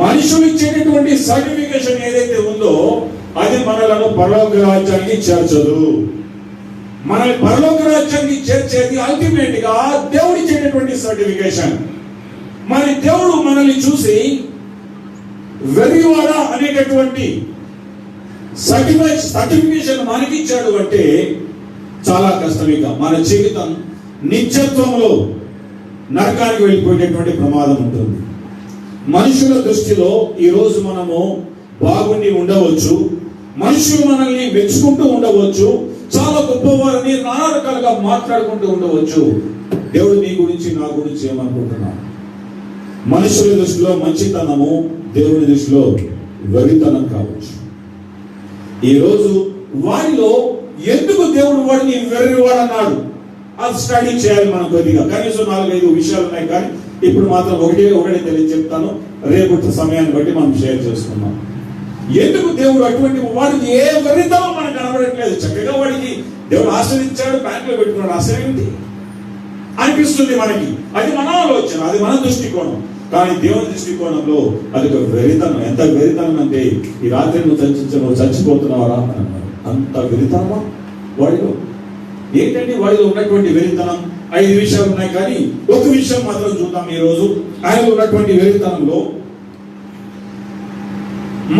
మనుషులు ఇచ్చేటటువంటి సర్టిఫికేషన్ ఏదైతే ఉందో అది మనలను పరలోక రాజ్యానికి చేర్చదు. మనల్ని పరలోక రాజ్యానికి చేర్చేది అల్టిమేట్ గా దేవుడు ఇచ్చేటటువంటి సర్టిఫికేషన్. మరి దేవుడు మనల్ని చూసి వెర్రివాడా అనేటటువంటి సర్టిఫికేషన్ మనకి ఇచ్చాడు అంటే చాలా కష్టం. ఇక మన జీవితం నిత్యత్వంలో నరకానికి వెళ్ళిపోయేటటువంటి ప్రమాదం ఉంటుంది. మనుషుల దృష్టిలో ఈరోజు మనము బాగుండి ఉండవచ్చు, మనుషులు మనల్ని మెచ్చుకుంటూ ఉండవచ్చు, చాలా గొప్పవారని నానా రకాలుగా మాట్లాడుకుంటూ ఉండవచ్చు. దేవుడు నీ గురించి నా గురించి ఏమనుకుంటున్నాడు? మనుషుల దృష్టిలో మంచితనము దేవుని దృష్టిలో వెర్రితనం కావచ్చు. ఈరోజు వారిలో ఎందుకు దేవుడు వాడిని వెర్రివాడు అన్నాడు అది స్టడీ చేయాలి మనం కొద్దిగా. కనీసం 4-5 విషయాలు ఉన్నాయి, కానీ ఇప్పుడు మాత్రం ఒకటే తెలియ చెప్తాను. రేపు సమయాన్ని బట్టి మనం షేర్ చేసుకున్నాం. ఎందుకు దేవుడు అటువంటి వాడికి ఏ వెర్రితనం మనకు కనబడట్లేదు. చక్కగా వాడికి దేవుడు ఆశ్రయించాడు, బ్యాంకులో పెట్టుకున్నాడు, ఆశ్రయించి అనిపిస్తుంది మనకి. అది మన ఆలోచన, అది మన దృష్టికోణం. కానీ దేవుని దృష్టికోణంలో అది ఒక వెరితనం. ఎంత వెరితనం అంటే ఈ రాత్రి నువ్వు చచ్చిపోతున్నావరా అని అన్నారు. అంత వెరితనమా వాడిలో? ఏంటంటే వాడిలో ఉన్నటువంటి వెరితనం 5 విషయాలు ఉన్నాయి, కానీ ఒక విషయం మాత్రం చూద్దాం ఈ రోజు. ఆయన ఉన్నటువంటి వెరితనంలో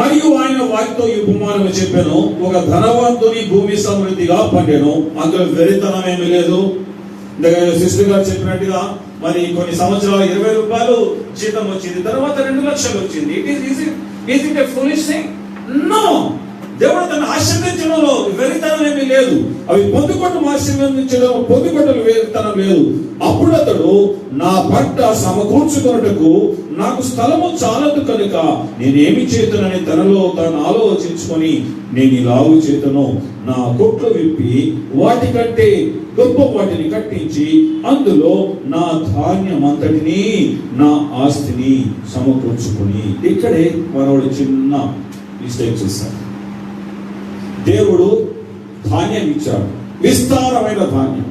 మరియు ఆయన వారితో ఈ ఉపమానం చెప్పాను. ఒక ధనవంతుని భూమి సమృద్ధిగా పండెను, అందులో వెరితనం ఏమీ లేదు. సిస్టర్ గారు చెప్పినట్టుగా మరి కొన్ని సంవత్సరాలు 20 రూపాయలు జీతం వచ్చింది, తర్వాత 2 లక్షలు వచ్చింది. It is a foolish thing? No. దేవుడు తను ఆశీర్వదించడంలో వెరితనం ఏమీ లేదు. అవి పొందుకొట్టం ఆశీర్వదించడం, పొందుకొట్టలు వెరితనం లేదు. అప్పుడు అతడు నా పంట సమకూర్చుకొనుటకు నాకు స్థలము చాలదు కనుక నేనేమి చేతునని తనలో తాను ఆలోచించుకొని నేను ఇలాగు చేతను, నా కొట్లు విప్పి వాటికంటే గొప్ప వాటిని కట్టించి అందులో నా ధాన్యం అంతటిని నా ఆస్తిని సమకూర్చుకొని. ఇక్కడే మనోడు చిన్న మిస్టేక్ చేశాడు. దేవుడు ధాన్యం ఇచ్చాడు, విస్తారమైన ధాన్యం.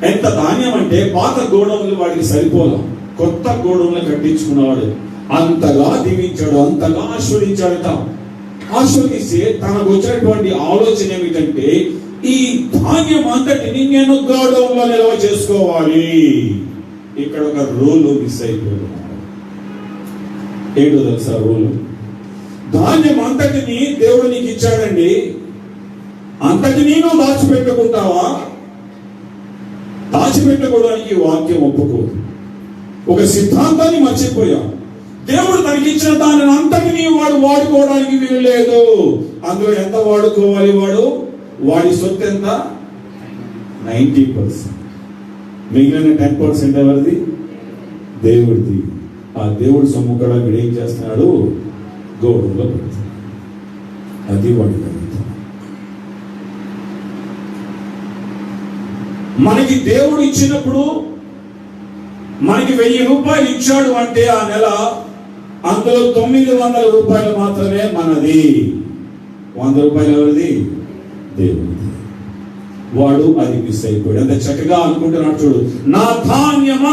ఎంత ధాన్యం అంటే పాత గోడౌన్లు వాడికి సరిపోలా, కొత్త గోడౌన్లు కట్టించుకున్నాడు. అంతగా దీవించాడు, అంతగా ఆశీర్వదించాడట. ఆశీర్వదిస్తే తనకు వచ్చినటువంటి ఆలోచన ఏమిటంటే ఈ ధాన్యం అంతటిని నేను గోడౌన్లో నిల్వ చేసుకోవాలి. ఇక్కడ ఒక రూల్ మిస్ అయిపోయాడు. ఏంటో తెలుసా రూల్? ధాన్యం అంతటిని దేవుడు నీకు ఇచ్చాడండి, అంతటిని నువ్వు దాచిపెట్టుకుంటావా? దాచిపెట్టుకోవడానికి వాక్యం ఒప్పుకోదు. ఒక సిద్ధాంతాన్ని మర్చిపోయా. దేవుడు తనకి ఇచ్చిన దానిని అంతటిని వాడు వాడుకోవడానికి వీలు లేదు. అందులో ఎంత వాడుకోవాలి? వాడి సొత్తు ఎంత? 90%. మిగిలిన 10% ఎవరిది? దేవుడిది. ఆ దేవుడి సొమ్ము కూడా వీడు ఏం చేస్తున్నాడు? గోడంలో పెడుతున్నాడు. అది వాడి కలుగుతాం. మనకి దేవుడు ఇచ్చినప్పుడు మనకి 1000 రూపాయలు ఇచ్చాడు అంటే ఆ నెల అందులో 900 రూపాయలు మాత్రమే మనది. 100 రూపాయలు ఎవరిది? దేవుడిది. వాడు అది మిస్ అయిపోయాడు. అంత చక్కగా అనుకుంటున్నాడు. చూడు, నా ధాన్యం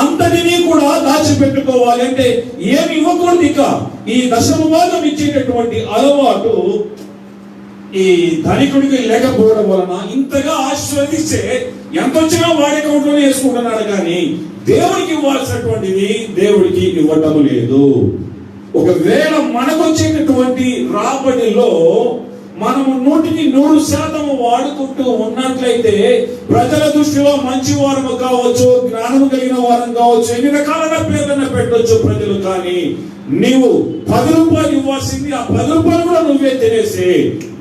అంతటిని కూడా దాచిపెట్టుకోవాలి అంటే ఏమి ఇవ్వకూడదు. ఇక ఈ దశమ భాగం ఇచ్చేటటువంటి అలవాటు ఈ ధనికుడికి లేకపోవడం వలన ఇంతగా ఆశీర్వదిస్తే ఎంత వచ్చినా వాడి అకౌంట్ లోనే వేసుకుంటున్నాడు, కానీ దేవుడికి ఇవ్వాల్సినటువంటిది దేవుడికి ఇవ్వటం లేదు. ఒకవేళ మనకు వచ్చేటటువంటి రాబడిలో మనము 100% వాడుకుంటూ ఉన్నట్లయితే ప్రజల దృష్టిలో మంచి వారము కావచ్చు, జ్ఞానము కలిగిన వారం కావచ్చు, ఎన్ని రకాలైన పేర్లను పెట్టవచ్చు ప్రజలు. కానీ నీవు 10 రూపాయలు ఇవ్వాల్సింది ఆ 10 రూపాయలు కూడా నువ్వే తినేసి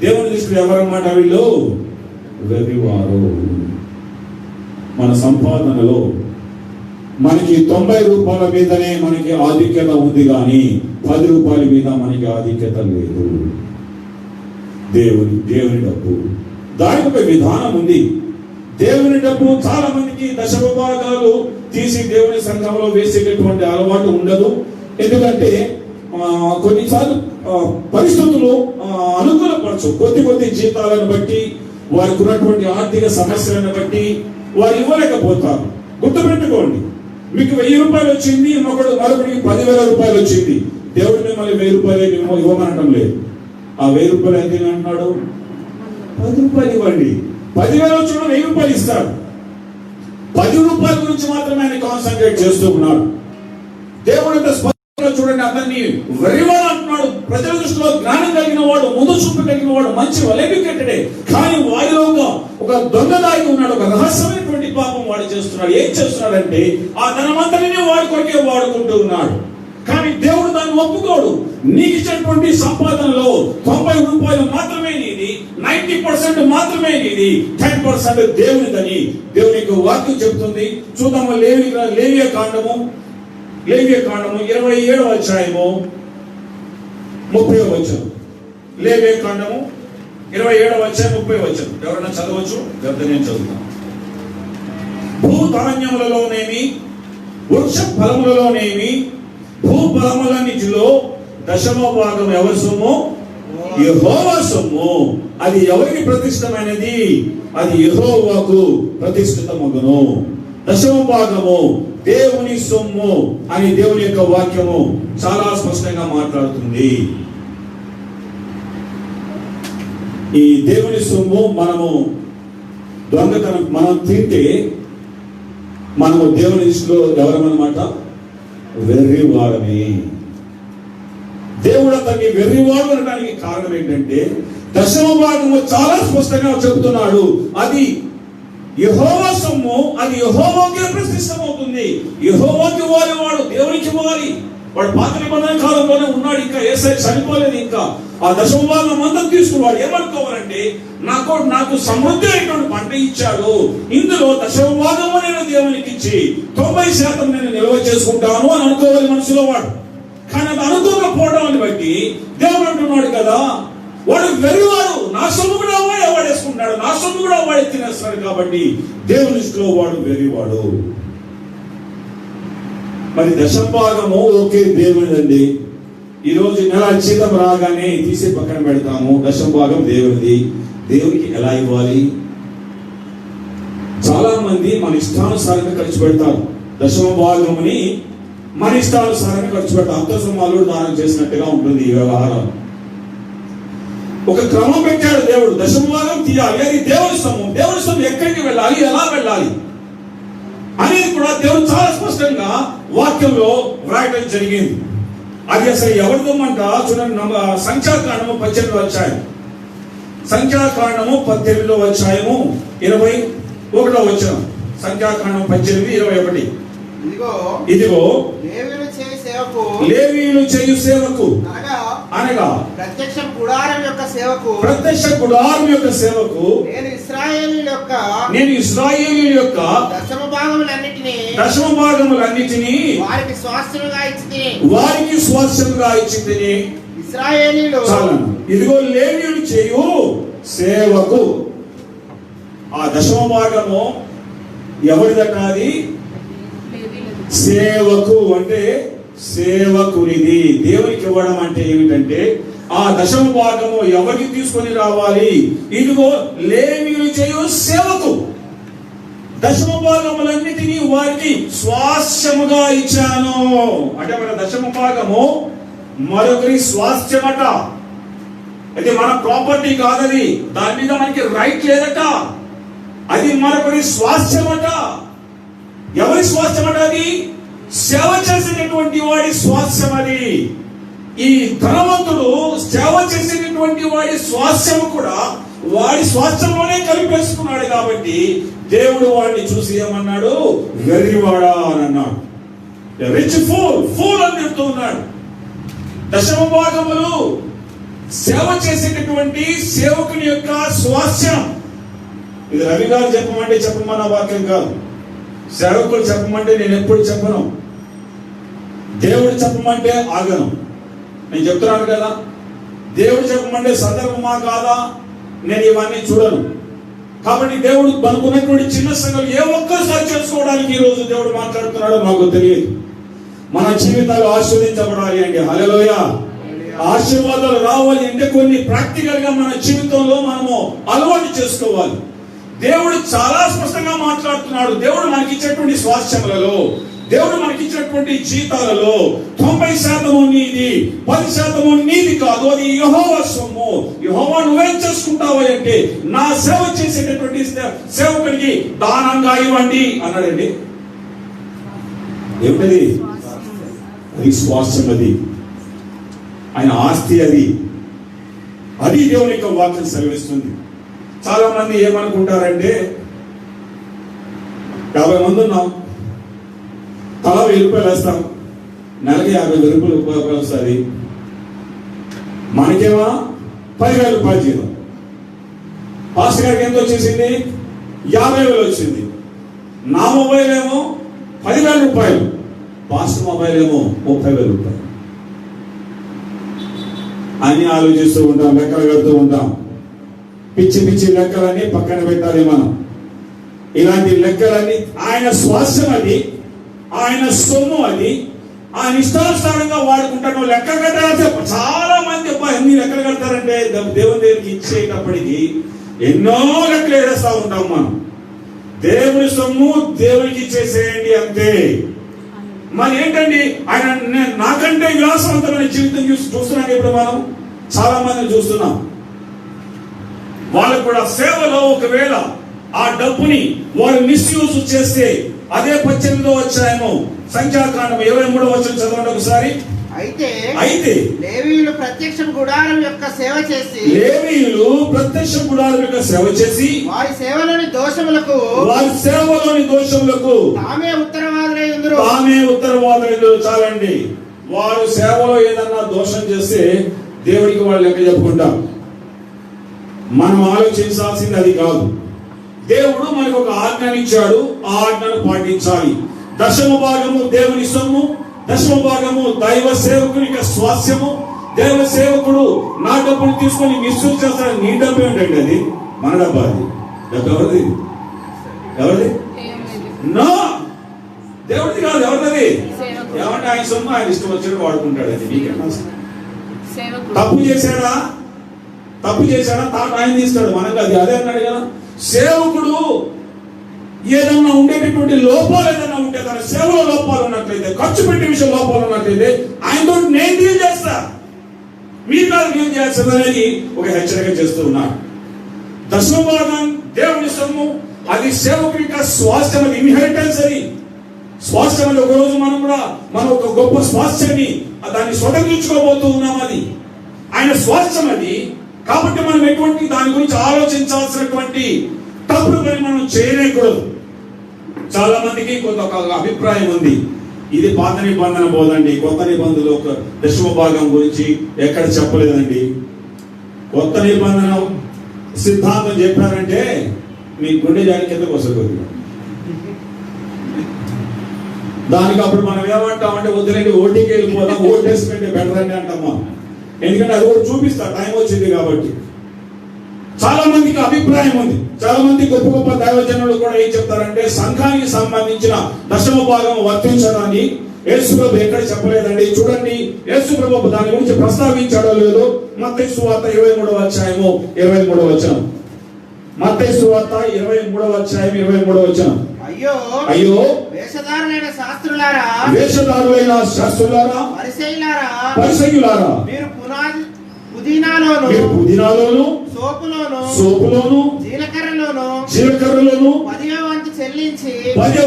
దేవుని దృష్టిలో ఎవరన్నమాట? వీళ్ళు వెర్రివారు. మన సంపాదనలో మనకి 90 రూపాయల మీదనే మనకి ఆధిక్యత ఉంది, కానీ 10 రూపాయల మీద మనకి ఆధిక్యత లేదు. దేవుని డబ్బు, దానికి ఒక విధానం ఉంది. దేవుని డబ్బు చాలా మందికి దశమ భాగాలు తీసి దేవుని సంఘంలో వేసేటటువంటి అలవాటు ఉండదు. ఎందుకంటే కొన్నిసార్లు పరిస్థితులు అనుకూలపరచు. కొద్ది జీతాలను బట్టి, వారికి ఉన్నటువంటి ఆర్థిక సమస్యలను బట్టి వారు ఇవ్వలేకపోతారు. గుర్తుపెట్టుకోండి, మీకు 1000 రూపాయలు వచ్చింది, మరొకడికి 10,000 రూపాయలు వచ్చింది. దేవుడు మిమ్మల్ని 1000 రూపాయలు ఇవ్వమనటం లేదు. ఆ 1000 రూపాయలు అయితే అంటున్నాడు, 10 రూపాయలు ఇవ్వండి. 10,000 వచ్చిన 1000 రూపాయలు ఇస్తాడు. 10 రూపాయల గురించి మాత్రమే ఆయన కాన్సన్ట్రేట్ చేస్తూ ఉన్నాడు. దేవుడు ఎంత స్పష్టంగా చూడండి, అతన్ని వెరివాడు అంటున్నాడు. ప్రజల దృష్టిలో జ్ఞానం కలిగిన వాడు, ముందు చూపు కలిగిన వాడు, మంచి ఎడ్యుకేటెడే, కానీ వాడిలో ఒక దొంగ దాగి ఉన్నాడు. ఒక రహస్యమైనటువంటి పాపం వాడు చేస్తున్నాడు. ఏం చేస్తున్నాడంటే ఆ ధనమంతటిని వాడి కొరకే వాడుకుంటూ ఉన్నాడు. కానీ దేవుడు దాన్ని ఒప్పుకోడు. నీకు ఇచ్చినటువంటి సంపాదనలో 90 రూపాయలు మాత్రమే నీది, 90% మాత్రమే నీది, 10% దేవునిదని దేవుని యొక్క వాక్యం చెబుతుంది. చూద్దాము లేవియ కాండము 27వ అధ్యాయము 30వ వచనం. లేవియ కాండము 27వ అధ్యాయం 30వ వచనం. ఎవరైనా చదవచ్చు? లేకపోతే నేను చదువుతాను. భూధాన్యములలోనేమి, వృక్ష ఫలములలోనేమి, భూఫలములన్నిటిలో 10వ భాగం ఎవరి సొమ్ము? యెహోవా సొమ్ము. అది ఎవరికి ప్రతిష్టమైనది? అది యెహోవాకు ప్రతిష్ఠితమగును. 10వ భాగము దేవుని సొమ్ము అని దేవుని యొక్క వాక్యము చాలా స్పష్టంగా మాట్లాడుతుంది. ఈ దేవుని సొమ్ము మనము దొంగతనం మనం తింటే మనము దేవుని దృష్టిలో ఎవరమన్నమాట? వెర్రివాడమే. దేవుడు అతన్ని వెర్రివాడు అనడానికి కారణం ఏంటంటే 10వ భాగము చాలా స్పష్టంగా చెబుతున్నాడు, అది యెహోవా సొమ్ము, అది యెహోవాకే ప్రతిష్టమవుతుంది. యెహోవాకి వాడు దేవునికి ఇవ్వాలి. వాడు పాత నిబంధన కాలంలోనే ఉన్నాడు, ఇంకా యేసయ్య చనిపోలేదు. ఇంకా ఆ 10వ భాగం అంతా తీసుకున్నాడు. ఏమనుకోవాలంటే నాకు సమృద్ధి అయినటువంటి పంట ఇచ్చాడు, ఇందులో 10వ భాగము నేను దేవునికి ఇచ్చి 90% నేను నిల్వ చేసుకుంటాను అని అనుకోవాలి మనసులో వాడు. కానీ అది అనుకోకపోవడాన్ని బట్టి దేవుడు అంటున్నాడు కదా, వాడు వెర్రివాడు, నా సొమ్ము కూడా వాడే వాడేసుకుంటాడు, నా సొమ్ము కూడా వాడే తినేస్తాడు. కాబట్టి దేవుని దృష్టిలో వాడు వెర్రివాడు. మరి 10వ భాగము ఓకే దేవునిదండి. ఈ రోజు నెల జీతం రాగానే తీసి పక్కన పెడతాము. 10వ భాగం దేవునిది. దేవునికి ఎలా ఇవ్వాలి? చాలా మంది మన ఇష్టానుసారంగా ఖర్చు పెడతారు. 10వ భాగముని మన ఇష్టానుసారంగా ఖర్చు పెడతారు. అంత సొమ్మాలు దానం చేసినట్టుగా ఉంటుంది ఈ వ్యవహారం. ఒక క్రమం పెట్టాడు దేవుడు. 10వ భాగం తీయాలి, అది దేవుని సొమ్ము. దేవుని సొమ్ము ఎక్కడికి వెళ్ళాలి, ఎలా వెళ్ళాలి అనేది కూడా దేవుడు చాలా స్పష్టంగా వాక్యంలో వ్రాయడం జరిగింది. అది అసలు ఎవరి దొమ్మంట చూడండి. సంఖ్యాకాండము 18వ అధ్యాయం, సంఖ్యాకాండము 18వ అధ్యాయము 21వ వచనం. సంఖ్యాకాండం 18:21. ఇదిగో లేవీయులు చేయు సేవకు అనగా ప్రత్యక్ష గుడారం యొక్క సేవకు నేను ఇశ్రాయేలీయుల యొక్క 10వ భాగములన్నిటినీ వారికి స్వాస్థ్యముగా ఇచ్చితిని. ఇశ్రాయేలీయులు చాలను. ఇదిగో లేవీయులు చేయు సేవకు. ఆ 10వ భాగము ఎవరిదట? అది సేవకు అంటే సేవకునిది. దేవునికి ఇవ్వడం అంటే ఏమిటంటే ఆ 10వ భాగము ఎవరికి తీసుకొని రావాలి? ఇదిగో లేవీయులు చేయు సేవకు 10వ భాగములన్నిటినీ వారికి స్వాస్థ్యముగా ఇచ్చాను. అంటే మన 10వ భాగము మరొకరి స్వాస్థ్యమట. అది మన ప్రాపర్టీ కాదది, దాని మీద మనకి రైట్ లేదట. అది మరొకరి స్వాస్థ్యమట. ఎవరి స్వాస్థ్యమట? అది సేవ చేసేటటువంటి వాడి స్వాస్థ్యం. అది ఈ ధనవంతుడు సేవ చేసేటటువంటి వాడి స్వాస్థ్యం కూడా వాడి స్వాస్థ్యంలోనే కలిపేసుకున్నాడు. కాబట్టి దేవుడు వాడిని చూసి ఏమన్నాడు? వెర్రివాడా అని అన్నాడు. రిచ్ ఫూల్ అని చెప్తూ ఉన్నాడు. 10వ భాగములు సేవ చేసేటటువంటి సేవకుని యొక్క స్వాస్థ్యం. ఇది రవి గారు చెప్పమంటే చెప్పమన్న వాక్యం కాదు. సేవకులు చెప్పమంటే నేను ఎప్పుడు చెప్పను. దేవుడు చెప్పమంటే ఆగను. నేను చెప్తున్నాను కదా, దేవుడు చెప్పమంటే సందర్భమా కాదా నేను ఇవన్నీ చూడను. కాబట్టి దేవుడు మనకున్నటువంటి చిన్న సంఘాలు ఏ ఒక్కసారి చేసుకోవడానికి ఈ రోజు దేవుడు మాట్లాడుతున్నాడో మాకు తెలియదు. మన జీవితాలు ఆశీర్వదించబడాలి అంటే, హల్లెలూయా, ఆశీర్వాదాలు రావాలి అంటే కొన్ని ప్రాక్టికల్ గా మన జీవితంలో మనము అలవాటు చేసుకోవాలి. దేవుడు చాలా స్పష్టంగా మాట్లాడుతున్నాడు. దేవుడు మనకి ఇచ్చేటువంటి స్వాస్థ్యములలో దేవుడు మనకి ఇచ్చినటువంటి జీతాలలో 90% నీది, 10% నీది కాదు. అది యెహోవా సొమ్ము. యెహోవా నువ్వేం చేసుకుంటావు అంటే నా సేవ చేసేటటువంటి సేవకుడికి దానంగా ఇవ్వండి అన్నాడండి. ఏమిటది? అది స్వాస్థ్యం, అది ఆయన ఆస్తి, అది దేవుని యొక్క వాక్యం సెలవిస్తుంది. చాలా మంది ఏమనుకుంటారంటే 50 మంది ఉన్నాం, తలా 1000 రూపాయలు వేస్తాం, నెలకి 50,000 రూపాయలు వస్తుంది, మనకేమో 10,000 రూపాయలు జీతం. పాస్టర్ గారికి ఎంత వచ్చేసింది? 50,000 వచ్చింది. నా మొబైల్ ఏమో 10,000 రూపాయలు, పాస్టర్ మొబైల్ ఏమో 30,000 రూపాయలు అని ఆలోచిస్తూ ఉంటాం, లెక్కలు కడుతూ ఉంటాం. పిచ్చి పిచ్చి లెక్కలన్నీ పక్కన పెట్టాలి మనం. ఇలాంటి లెక్కలన్నీ ఆయన స్వాస్థ్యం, అది ఆయన సొమ్ము, అది ఆయన ఇష్టానుసారంగా వాడుకుంటాను. లెక్క కట్టాలంటే చాలా మంది ఎన్ని లెక్కలు కడతారంటే దేవుని దగ్గరికి ఇచ్చేటప్పటికి ఎన్నో లెక్కలు వేసేస్తా ఉంటాం మనం. దేవుని సొమ్ము దేవునికి ఇచ్చేసేయండి అంతే. మరి ఏంటండి ఆయన నాకంటే విలాసవంతమైన జీవితం చూస్తున్నాం. ఇప్పుడు మనం చాలా మందిని చూస్తున్నాం, వాళ్ళకు కూడా సేవలో ఒకవేళ ఆ డబ్బుని వారు మిస్యూజ్ చేస్తే అదే 18వ అధ్యాయము సంఖ్యాకాండం 23వ వచనం చదవండి ఒకసారి. అయితే లేవీయులు ప్రత్యక్ష గుడారం యొక్క సేవ చేసి వారి సేవలోని దోషములకు తామే ఉత్తరవాదులై చాలండి. వారు సేవలో ఏదన్నా దోషం చేస్తే దేవుడికి వాళ్ళు లెక్క చెప్పుకుంటాం. మనం ఆలోచించాల్సింది అది కాదు. దేవుడు మనకు ఒక ఆజ్ఞనిచ్చాడు, ఆ ఆజ్ఞను పాటించాలి. 10వ భాగము దేవుని సొమ్ము, 10వ భాగము దైవ సేవకుని యొక్క స్వాస్థ్యము. దైవ సేవకుడు నా డబ్బులు తీసుకొని మిస్యూజ్ చేస్తాడు. నీ డబ్బు ఏంటండి? అది మన డబ్బా. అది డబ్బు ఎవరిది? నో, దేవుడిది కాదు. ఎవరిది? ఏమంటే ఆయన సొమ్ము ఆయన ఇష్టం వచ్చినట్టు వాడుకుంటాడు. అది నీకన్నా తప్పు చేశాడా తాట ఆయన తీస్తాడు, మనకు అది అదే అన్నాడు కదా. సేవకుడు ఏదన్నా ఉండేటటువంటి లోపాలు ఏదన్నా ఉంటే, తన సేవలో లోపాలు ఉన్నట్లయితే, ఖర్చు పెట్టే విషయం లోపాలు ఉన్నట్లయితే ఆయనతో నేను డీల్ చేస్తా, మీరు కాదు డీల్ చేస్తారు అనేది ఒక హెచ్చరిక చేస్తూ ఉన్నాడు. 10వ భాగం దేవుని సొమ్ము, అది సేవకుడి యొక్క స్వాస్థ్యం, అది ఇన్హెరిటెన్స్. అది స్వాస్థ్యం అని ఒకరోజు మనం ఒక గొప్ప స్వాస్థ్యాన్ని దాన్ని స్వతంత్రించుకోబోతూ ఉన్నాం. అది ఆయన స్వాస్థ్యం. అది కాబట్టి మనం ఎటువంటి దాని గురించి ఆలోచించాల్సినటువంటి తప్పుడు పని మనం చేయలేకూడదు. చాలా మందికి కొంత ఒక అభిప్రాయం ఉంది, ఇది పాత నిబంధన బోధండి, కొత్త నిబంధనలు ఒక 10వ భాగం గురించి ఎక్కడ చెప్పలేదండి. కొత్త నిబంధన సిద్ధాంతం చెప్పారంటే మీ గుండె జాడి కిందకు వస్తుంది. దానికి అప్పుడు మనం ఏమంటామంటే వద్దులేండి, ఓటీకి వెళ్ళిపోదాం, ఓటేసి కంటే బెటర్ అని అంటామా. ఎందుకంటే అది కూడా చూపిస్తా, టైం వచ్చింది కాబట్టి. చాలా మందికి అభిప్రాయం ఉంది. చాలా మంది గొప్ప గొప్ప దైవజనులు కూడా ఏం చెప్తారంటే సంఘానికి సంబంధించిన 10వ భాగం వర్తించడాన్ని యేసు ప్రభు ఎక్కడ చెప్పలేదండి. చూడండి, యేసు ప్రభు దాని గురించి ప్రస్తావించాడో లేదో మత్తయి సువార్త 23వ అధ్యాయము 23వ వచనం. మత్తయి సువార్త 23వ అధ్యాయం 23వ వచనం. అయ్యో వేషధారులైన శాస్త్రులారా, పరిసయ్యులారా, మీరు పుదీనాలోను సోపులోను జీలకర్రలోను 10వ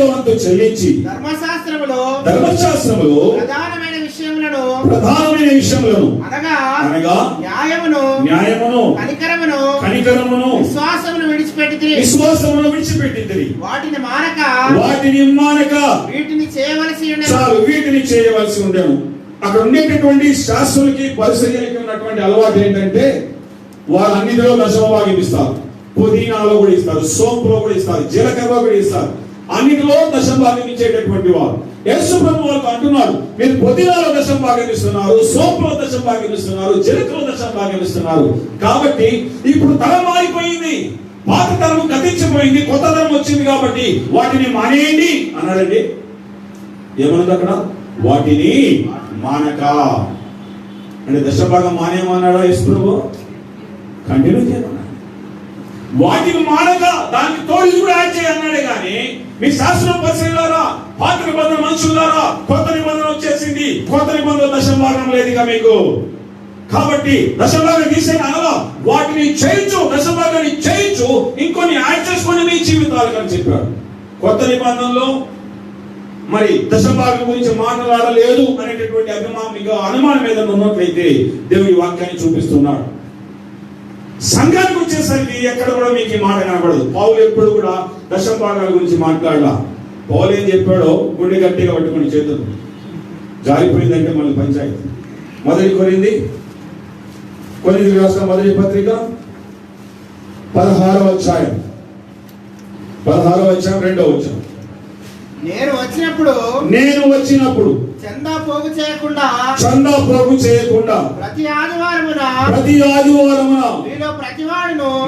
వంతు చెల్లించి ధర్మశాస్త్రములో ప్రధానమైన విషయములను అనగా న్యాయమును కనికరమును విశ్వాసమును విడిచిపెట్టింది. వాటిని మానక వీటిని చేయవలసి ఉండెను. అక్కడ ఉండేటటువంటి శాస్త్రులకి పరిసయ్యులకి ఉన్నటువంటి అలవాటు ఏంటంటే వారు అన్నిటిలో 10వ భాగం ఇస్తారు. పుదీనాలో కూడా ఇస్తారు, సోంపులో కూడా ఇస్తారు, జీలకర్రలో కూడా ఇస్తారు. అన్నిటిలో 10వ భాగం ఇచ్చేటటువంటి వారు. యేసు ప్రభు వాళ్ళకు అంటున్నారు, మీరు పుదీనాలో 10వ భాగం ఇస్తున్నారు, సోంపులో 10వ భాగం ఇస్తున్నారు, జీలకర్రలో 10వ భాగం ఇస్తున్నారు. కాబట్టి ఇప్పుడు తరం మారిపోయింది, పాత తరం గతించిపోయింది, కొత్త తరం వచ్చింది. కాబట్టి వాటిని మానేయండి అన్నాడండి. ఏమన్నది అక్కడ? వాటిని మానక అంటే 10వ భాగం మానేయమన్నాడా యేసు ప్రభు? కంటిన్యూ చేయమన్నాడు. వాటిని మానక దానికి తోడు కూడా యాడ్ చేయన్నాడే కానీ మీ శాస్త్రం పరిశీలన పాత నిబంధన మనుషులారా, కొత్త నిబంధన వచ్చేసింది. కొత్త నిబంధన దశమ భాగం లేదు ఇక మీకు. కాబట్టి దశమ భాగం తీసేయడం అనగా వాటిని చేయించు, దశమ భాగాన్ని చేయించు, ఇంకొన్ని యాడ్ చేసుకొని మీ జీవితాలకు అని చెప్పాడు. కొత్త నిబంధనలో మరి దశమ భాగం గురించి మాట్లాడలేదు అనేటటువంటి అనుమానం ఏదైనా ఉన్నట్లయితే దేవుడి వాక్యాన్ని చూపిస్తున్నాడు. సంఘానికి వచ్చేసరికి ఎక్కడ కూడా మీకు మాట కనబడదు. పౌలు ఎప్పుడు కూడా దశమ భాగాల గురించి మాట్లాడలా. పౌలు ఏం చెప్పాడో గుండె గట్టిగా పట్టుకుని చేతులు జారిపోయిందంటే మళ్ళీ పంచాయతీ. మొదటి కొరింథీ రాసిన మొదటి పత్రిక 16వ అధ్యాయం 2వ వచనం. నేను వచ్చినప్పుడు చందా పోగు చేయకుండా ప్రతి ఆదివారమున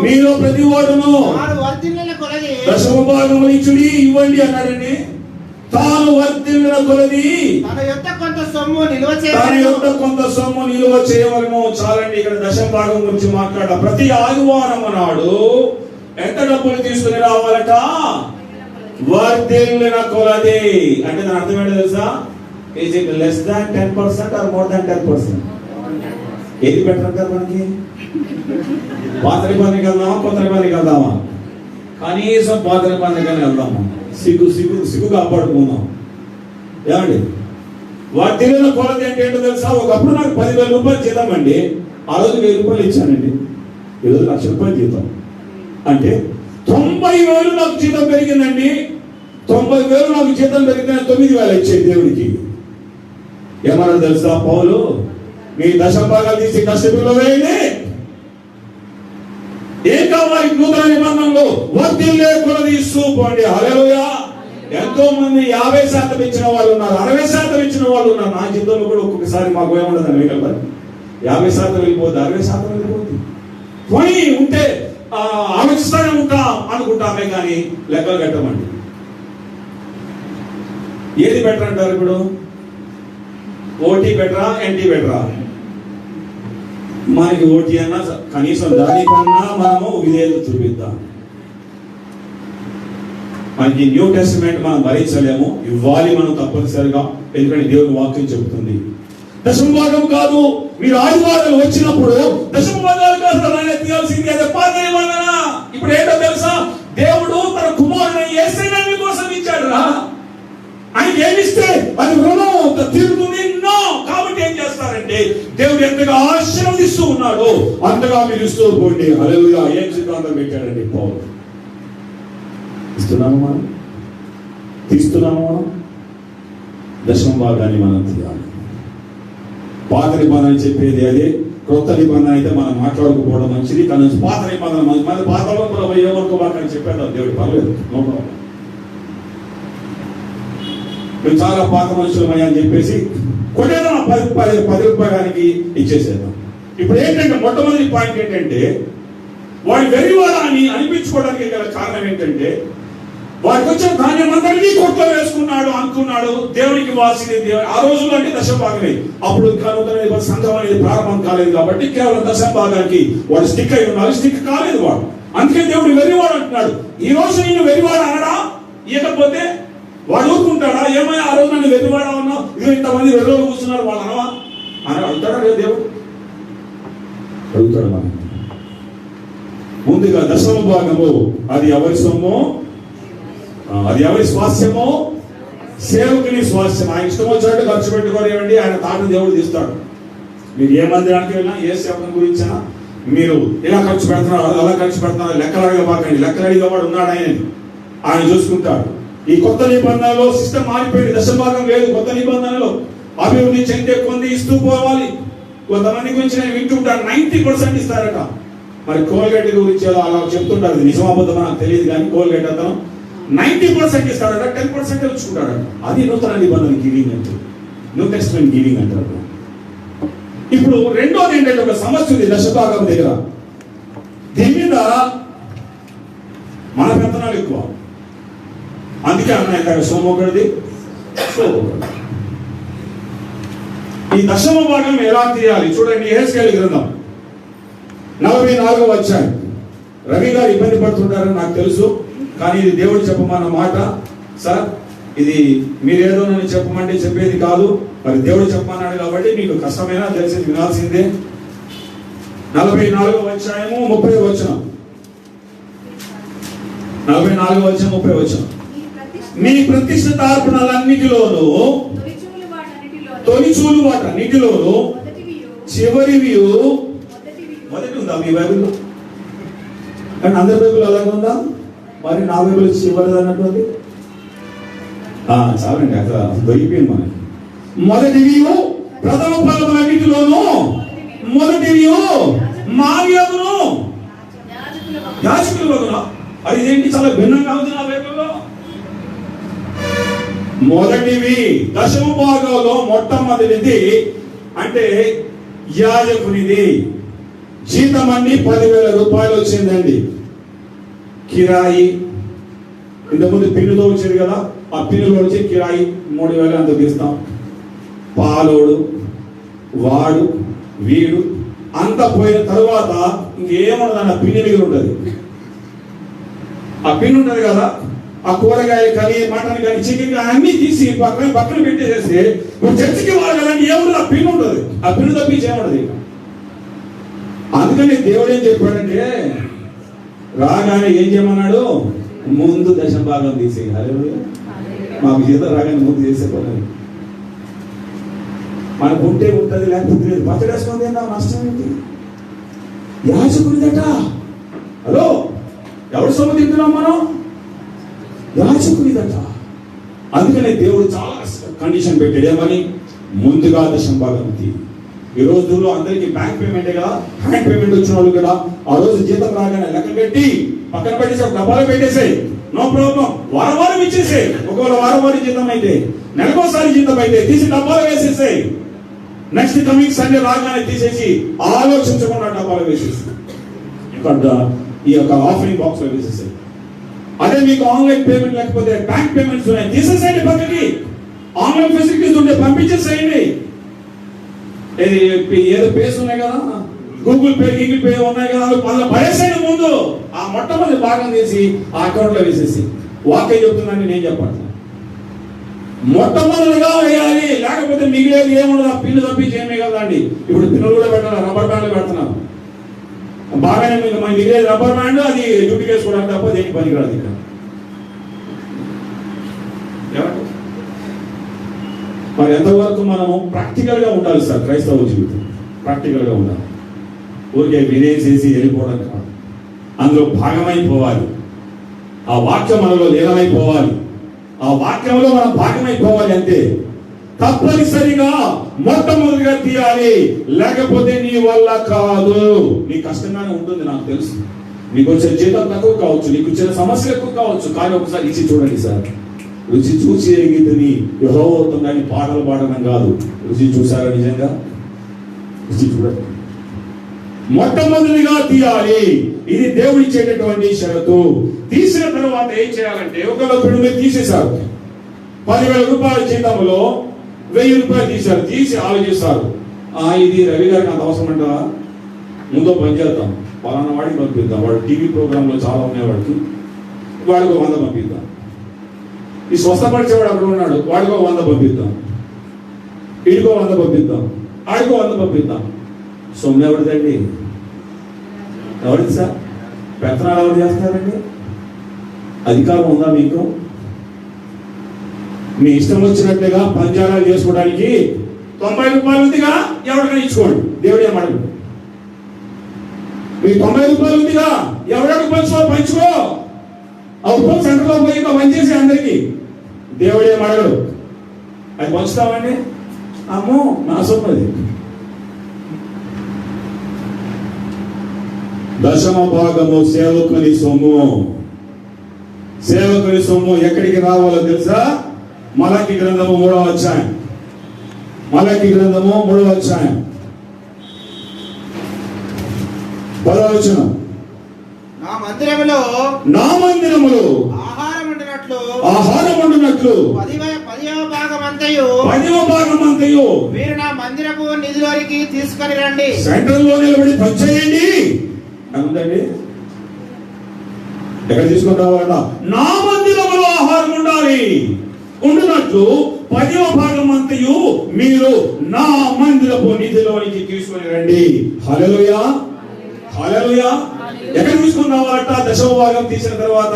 మీలో ప్రతివాడును తాను వర్ధిల్లిన కొలది దశమ భాగములు ఇచ్చుడి, ఇవ్వండి అన్నాడండి. తాను వర్ధిల్లిన కొలది తన యొక్క కొంత సొమ్ము నిలువ చేయవలెను. చాలండి. ఇక్కడ దశమ భాగం గురించి మాట్లాడ. ప్రతి ఆదివారం నాడు ఎంత డబ్బులు తీసుకుని రావాలట? వర్ధిల్లిన కొలది. అంటే దాని అర్థం ఏంటో తెలుసా? Is it less than 10% or more than 10%? ఏది బెటర్ అంటారు మనకి? పాత నిబంధనకి వెళ్దామా, కొత్త నిబంధనకి వెళ్దామా? కనీసం పాత నిబంధనకి వెళ్దామా? సిగ్గు కాపాడుకుందాం. ఏమండి? వర్ధిల్లిన కొలది అంటే ఏంటో తెలుసా? ఒకప్పుడు నాకు 10,000 రూపాయలు జీతం అండి. ఆ రోజు 1,000 రూపాయలు ఇచ్చానండి. ఈరోజు 1,00,000 రూపాయలు జీతం. అంటే 90,000 నాకు జీతం పెరిగిందండి. 90,000 నాకు జీతం పెరిగితే 9,000 ఇచ్చేది దేవుడికి. ఏమన్నా తెలుసా పౌలు? మీ దశమ భాగాలు తీసి డస్ట్బిన్లో వేయండి. ఏం కావాలి నూతన నిబంధనలో? వర్ధిల్లే కొలది ఇస్తూ పోండి. హల్లెలూయా. ఎంతో మంది 50% ఇచ్చిన వాళ్ళు ఉన్నారు, 60% ఇచ్చిన వాళ్ళు ఉన్నారు. నా జీవితంలో కూడా ఒక్కొక్కసారి మాకు ఏముండదు, మిగతా 50% వెళ్ళిపోద్ది, 60% వెళ్ళిపోద్ది. పోయి ఉంటే ఆలోచిస్తూనే ఉంటాం అనుకుంటామే కానీ లెక్కలు కట్టమండి. ఏది బెటర్ అంటారు ఇప్పుడు? ఓటీ బెటరా, ఎన్టీ బెటరా? మనకి ఓటీ అన్నా కనీసం దానికన్నా మనము విధేయత చూపిద్దాం. మనకి న్యూ టెస్టిమెంట్ మనం భరించలేము, ఇవ్వాలి మనం తప్పనిసరిగా. ఎందుకంటే దేవుని వాక్యం చెబుతుంది. దశమ భాగం కాదు, మీరు ఆదివారాలు వచ్చినప్పుడు దశమ భాగాలు కాదు తీయాల్సింది. అదే పాత నిబంధన. ఇప్పుడు ఏంటో తెలుసా? దేవుడు తన కుమారుని యేసయ్యను మీకోసం ఇచ్చాడు రా. ఆయనకి ఏమిస్తే అది రుణం తీరుతుంది. నో. కాబట్టి ఏం చేస్తారంటే దేవుడు ఎంతగా ఆశీర్వదిస్తూ ఉన్నాడు అంతగా మీరు ఇస్తూ పోండి. హల్లెలూయా. ఏం సిద్ధాంతం పెట్టాడండి పౌలు? ఇస్తున్నాము మనం, తీస్తున్నాము మనం. దశమ భాగాన్ని మనం తీయాలి. పాత నిబంధన చెప్పేది అదే, క్రొత్త నిబంధన అయితే మనం మాట్లాడుకోవడం మంచిది. కానీ పాత నిబంధన మన పాతలో ఎవరికో బాగా చెప్పేద్దాం దేవుడు, పర్లేదు, నో ప్రాబ్లం. మేము చాలా పాత మనుషులమయ్యా అని చెప్పేసి కొట్టేద్దాం, 10 రూపాయలకి ఇచ్చేసేద్దాం. ఇప్పుడు ఏంటంటే మొట్టమొదటి పాయింట్ ఏంటంటే వాడి వెరివాడ అని అనిపించుకోవడానికి గల కారణం ఏంటంటే వాడికి వచ్చిన ధాన్యం అందరినీ కొట్లో వేసుకున్నాడు అనుకున్నాడు. దేవునికి వాసింది దేవుడు. ఆ రోజుల్లో అంటే దశమ భాగమే. అప్పుడు ఇంకా సంఘం అనేది ప్రారంభం కాలేదు కాబట్టి కేవలం దశమ భాగానికి వాడు స్టిక్ అయి ఉన్నారు. స్టిక్ కాలేదు వాడు. అందుకే దేవుడు వెర్రివాడు అంటున్నాడు. ఈ రోజు నేను వెర్రివాడు అనడా? ఇకపోతే వాడు ఊరుకుంటాడా? ఏమైనా ఆ రోజు నన్ను వెర్రివాడా ఉన్నావు, ఇది ఇంతమంది వెర్రోలు కూర్చున్నారు వాళ్ళు అనవా అని అడుగుతాడా లేదు దేవుడు? అడుగుతాడు. మనం ముందుగా దశమ భాగము అది ఎవరి సొమ్ము, అది ఎవరి స్వాస్థ్యమో? సేవకుని స్వాస్థ్యం. ఆయన ఇష్టం వచ్చినట్టు ఖర్చు పెట్టుకోనివ్వండి, ఆయన తాను దేవుడు తీస్తాడు. మీరు ఏ మందిరానికి వెళ్ళినా, ఏ సేవకుని గురించినా మీరు ఇలా ఖర్చు పెడుతున్నారు, అలా ఖర్చు పెడుతున్నారు, లెక్కలు అడగబాకండి. లెక్కలు అడిగేవాడు ఉన్నాడు, ఆయన చూసుకుంటాడు. ఈ కొత్త నిబంధనలో సిస్టమ్ మారిపోయింది. దశమ భాగం లేదు. కొత్త నిబంధనలో అభివృద్ధి చెందే కొంది ఇస్తూ పోవాలి. కొంతమంది గురించి నేను వింటుంటాను, 90% ఇస్తారట. మరి కోల్గేట్ గురించి అలా చెప్తుంటారు. నిజం అబద్ధం నాకు తెలియదు కానీ కోల్గేట్ అతను 90% ఇస్తాడట, 10% ఉంచుకుంటాడట. అది నూతన నిబంధన గివింగ్ అంటే, న్యూ టెస్టిమెంట్ గివింగ్ అంటారు. ఇప్పుడు రెండోది ఏంటంటే ఒక సమస్య ఉంది దశమ భాగం దగ్గర. దీని మీద మన పెత్తనాలు ఎక్కువ. అందుకే అన్న సోమొకటిది. ఈ దశమ భాగం ఎలా తీయాలి చూడండి. యెహెజ్కేలు గ్రంథం 44వ అధ్యాయం. రవి గారు ఇబ్బంది పడుతుంటారని నాకు తెలుసు, కానీ ఇది దేవుడు చెప్పమన్న మాట. సార్ ఇది మీరేదో నన్ను చెప్పమంటే చెప్పేది కాదు, మరి దేవుడు చెప్పమన్నాడు కాబట్టి మీకు కష్టమైనా దయచేసి వినాల్సిందే. 44వ అధ్యాయము 30వ వచనం. 44వ అధ్యాయం 30వ వచనం. మీ ప్రతిష్ఠిత అర్పణలన్నిటిలోనూ తొలిచూలు వాటన్నిటిలోనూ చివరివి మొదటి ఉందా మీ బైబిల్లో? కానీ అందరి బైబిల్ అలాగే ఉందా? మరి నా బైబిల్ చివరిది అన్నటువంటి చాలండి, అక్కడ దొరికిపోయింది మనకి. మొదటివి ప్రథమ ఫలములన్నిటిలోనూ మొదటివి మావ్యమును యాజకుల వలన. అది ఏంటి చాలా భిన్నంగా ఉంది నా బైబిల్లో. మొదటివి దశమ భాగంలో మొట్టమొదటిది అంటే యాజకునిది. జీతం అన్ని 10,000 రూపాయలు వచ్చిందండి. కిరాయి ఇంతకుముందు పిన్నుతో వచ్చేది కదా, ఆ పిన్నులో వచ్చి కిరాయి 3,000 అంత తీస్తాం. పాలోడు వాడు వీడు అంత పోయిన తరువాత ఇంకేముండదు, ఆ పిన్ని దగ్గర ఉంటుంది. ఆ పిన్ ఉంటుంది కదా, ఆ కూరగాయలు కానీ మటన్ కానీ చికెన్ కానీ అన్ని తీసి పక్కన పెట్టేసేసి ఇప్పుడు చర్చికి వాళ్ళు కదండి, ఏముండదు, ఆ పిన్ ఉంటుంది. ఆ పిన్ను తప్పించి ఏముండదు. అందుకని దేవుడు ఏం చెప్పాడంటే రాగానే ఏం చేయమన్నాడు, ముందు దశమ భాగం తీసేయాలి. మాకు జీతం రాగానే ముందు చేసేపోవాలి. మనకు ఉంటే ఉంటుంది, లేకపోతే లేదు. పచ్చడేసుకుంది నా నష్టం ఏంటి? యాజకునిదట. హలో, ఎవరు సొమ్ము తింటున్నాం మనం? యాజకునిదట. అందుకనే దేవుడు చాలా కండిషన్ పెట్టాడు. ఏమని? ముందుగా దశమ భాగం తీ. ఈ రోజుల్లో అందరికీ బ్యాంక్ పేమెంట్ కదా, హ్యాండ్ పేమెంట్ వచ్చిన వాళ్ళు కూడా ఆ రోజు జీతం రాగానే లెక్క పెట్టి పక్కన పెట్టేసి డబ్బాలో పెట్టేసాయి. నో ప్రాబ్లం, వారం ఇచ్చేసాయి. ఒకవేళ వారం జీతం అయితే, నెలకోసారి జీతం అయితే తీసి డబ్బాలో వేసేసాయి. నెక్స్ట్ కమింగ్ సండే రాగానే తీసేసి ఆలోచించకుండా డబ్బాలో వేసేసి ఇక్కడ ఈ యొక్క ఆఫరింగ్ బాక్స్ లో వేసేసాయి. అదే మీకు ఆన్లైన్ పేమెంట్ లేకపోతే బ్యాంక్ పేమెంట్స్ ఉన్నాయి, తీసేసేయండి పక్కకి. ఆన్లైన్ ఫెసిలిటీస్ ఉంటే పంపించేసేయండి. ఏదో పేస్ ఉన్నాయి కదా, గూగుల్ పే ఉన్నాయి కదా, అందులో పడేసేయండి. ముందు ఆ మొట్టమొదటి భాగం తీసి ఆ అకౌంట్ లో వేసేసి. వాక్యం చెప్తున్నాను, నేను చెప్పండి. మొట్టమొదటిగా వేయాలి, లేకపోతే మిగిలేదు ఏముండదు. ఆ పిన్ను తప్పించి ఏమీ కదండి. ఇప్పుడు పిన్నులు కూడా పెట్టాలి, రబ్బర్ బ్యాండ్లు పెడుతున్నారు. బాగానే మీకు మిగిలేదు రబ్బర్ బ్యాండ్, అది డ్యూటీ వేసుకోవడానికి తప్ప దేనికి పనికిరాదు. ఇక్కడ మరి ఎంతవరకు మనము ప్రాక్టికల్ గా ఉండాలి సార్? క్రైస్తవ జీవితం ప్రాక్టికల్ గా ఉండాలి. ఊరికే వినేసేసి వెళ్ళిపోవడం కాదు, అందులో భాగమైపోవాలి. ఆ వాక్యం మనలో లీనమైపోవాలి, ఆ వాక్యంలో మనం భాగమైపోవాలి. అంతే. తప్పనిసరిగా మొట్టమొదటిగా తీయాలి, లేకపోతే నీ వల్ల కాదు. నీ కష్టంగానే ఉంటుంది, నాకు తెలుసు. నీకు వచ్చే జీతం తక్కువ కావచ్చు, నీకు వచ్చిన సమస్యలు ఎక్కువ కావచ్చు. కానీ ఒకసారి ఇచ్చి చూడండి సార్. రుచి చూసి గీతని యెహోవాతో పాటలు పాడడం కాదు, రుచి చూసారా నిజంగా? రుచి చూడండి. మొట్టమొదటిగా తీయాలి, ఇది దేవుడు ఇచ్చేటటువంటి షరతు. తీసిన తర్వాత ఏం చేయాలంటే, ఒకవేళ మీరు తీసేశారు 10,000 రూపాయల జీతంలో 1,000 రూపాయలు తీశారు. తీసి ఆలోచిస్తారు, ఇది రవి గారికి అంత అవసరం అంటారా? ముందు పని చేద్దాం, పలానా వాడికి పంపిద్దాం, వాడు టీవీ ప్రోగ్రామ్ లో చాలా ఉన్నాయి, వాడికి 100 పంపిద్దాం. ఈ స్వస్థపరిచేవాడు అక్కడ ఉన్నాడు, వాడికో 100 పంపిద్దాం, వీడికో 100 పంపిద్దాం, ఆడికో 100 పంపిద్దాం. సొమ్ము ఎవరిదండి? ఎవరిది సార్? పెత్తనాలు ఎవరు చేస్తారండి? అధికారం ఉందా మీకు? మీ ఇష్టం వచ్చినట్టుగా పంచారాలు చేసుకోవడానికి 90 రూపాయలు ఉందిగా, ఎవరికైనా ఇచ్చుకోండి. దేవుడు ఏమడదు. మీ 90 రూపాయలు ఉందిగా, ఎవరికి పంచుకో. ఆ ఉప్పల్ సెంటర్లో పోయి పనిచేసి అందరికి దేవుడు ఏమడగడు. అది పంచుతామండి, అమ్మో నా సొమ్ముది. దశమ భాగము సేవకుని సొమ్ము. సేవకుని సొమ్ము ఎక్కడికి రావాలో తెలుసా? మలాకి గ్రంథము 3వ అధ్యాయం. మలాకి గ్రంథము 3వ అధ్యాయం 10వ వచనం. నా మందిరములో ఆహారం వండునట్లు 10వ భాగమంతయు మీరు నా మందిరపు నిధిలోనికి తీసుకొని రండి. సెంటర్ లో నిలబడి పనిచేయండి అందండి. ఎక్కడ తీసుకొని రావాలన్నా? నా మందిరములో ఆహారం ఉండాలి. ఉండునట్లు 10వ భాగం అంతయు మీరు నా మందిరపు నిధిలోనికి తీసుకొని రండి. హల్లెలూయా, హల్లెలూయా. ఎక్కడ తీసుకుని రావాలట? 10వ భాగం తీసిన తర్వాత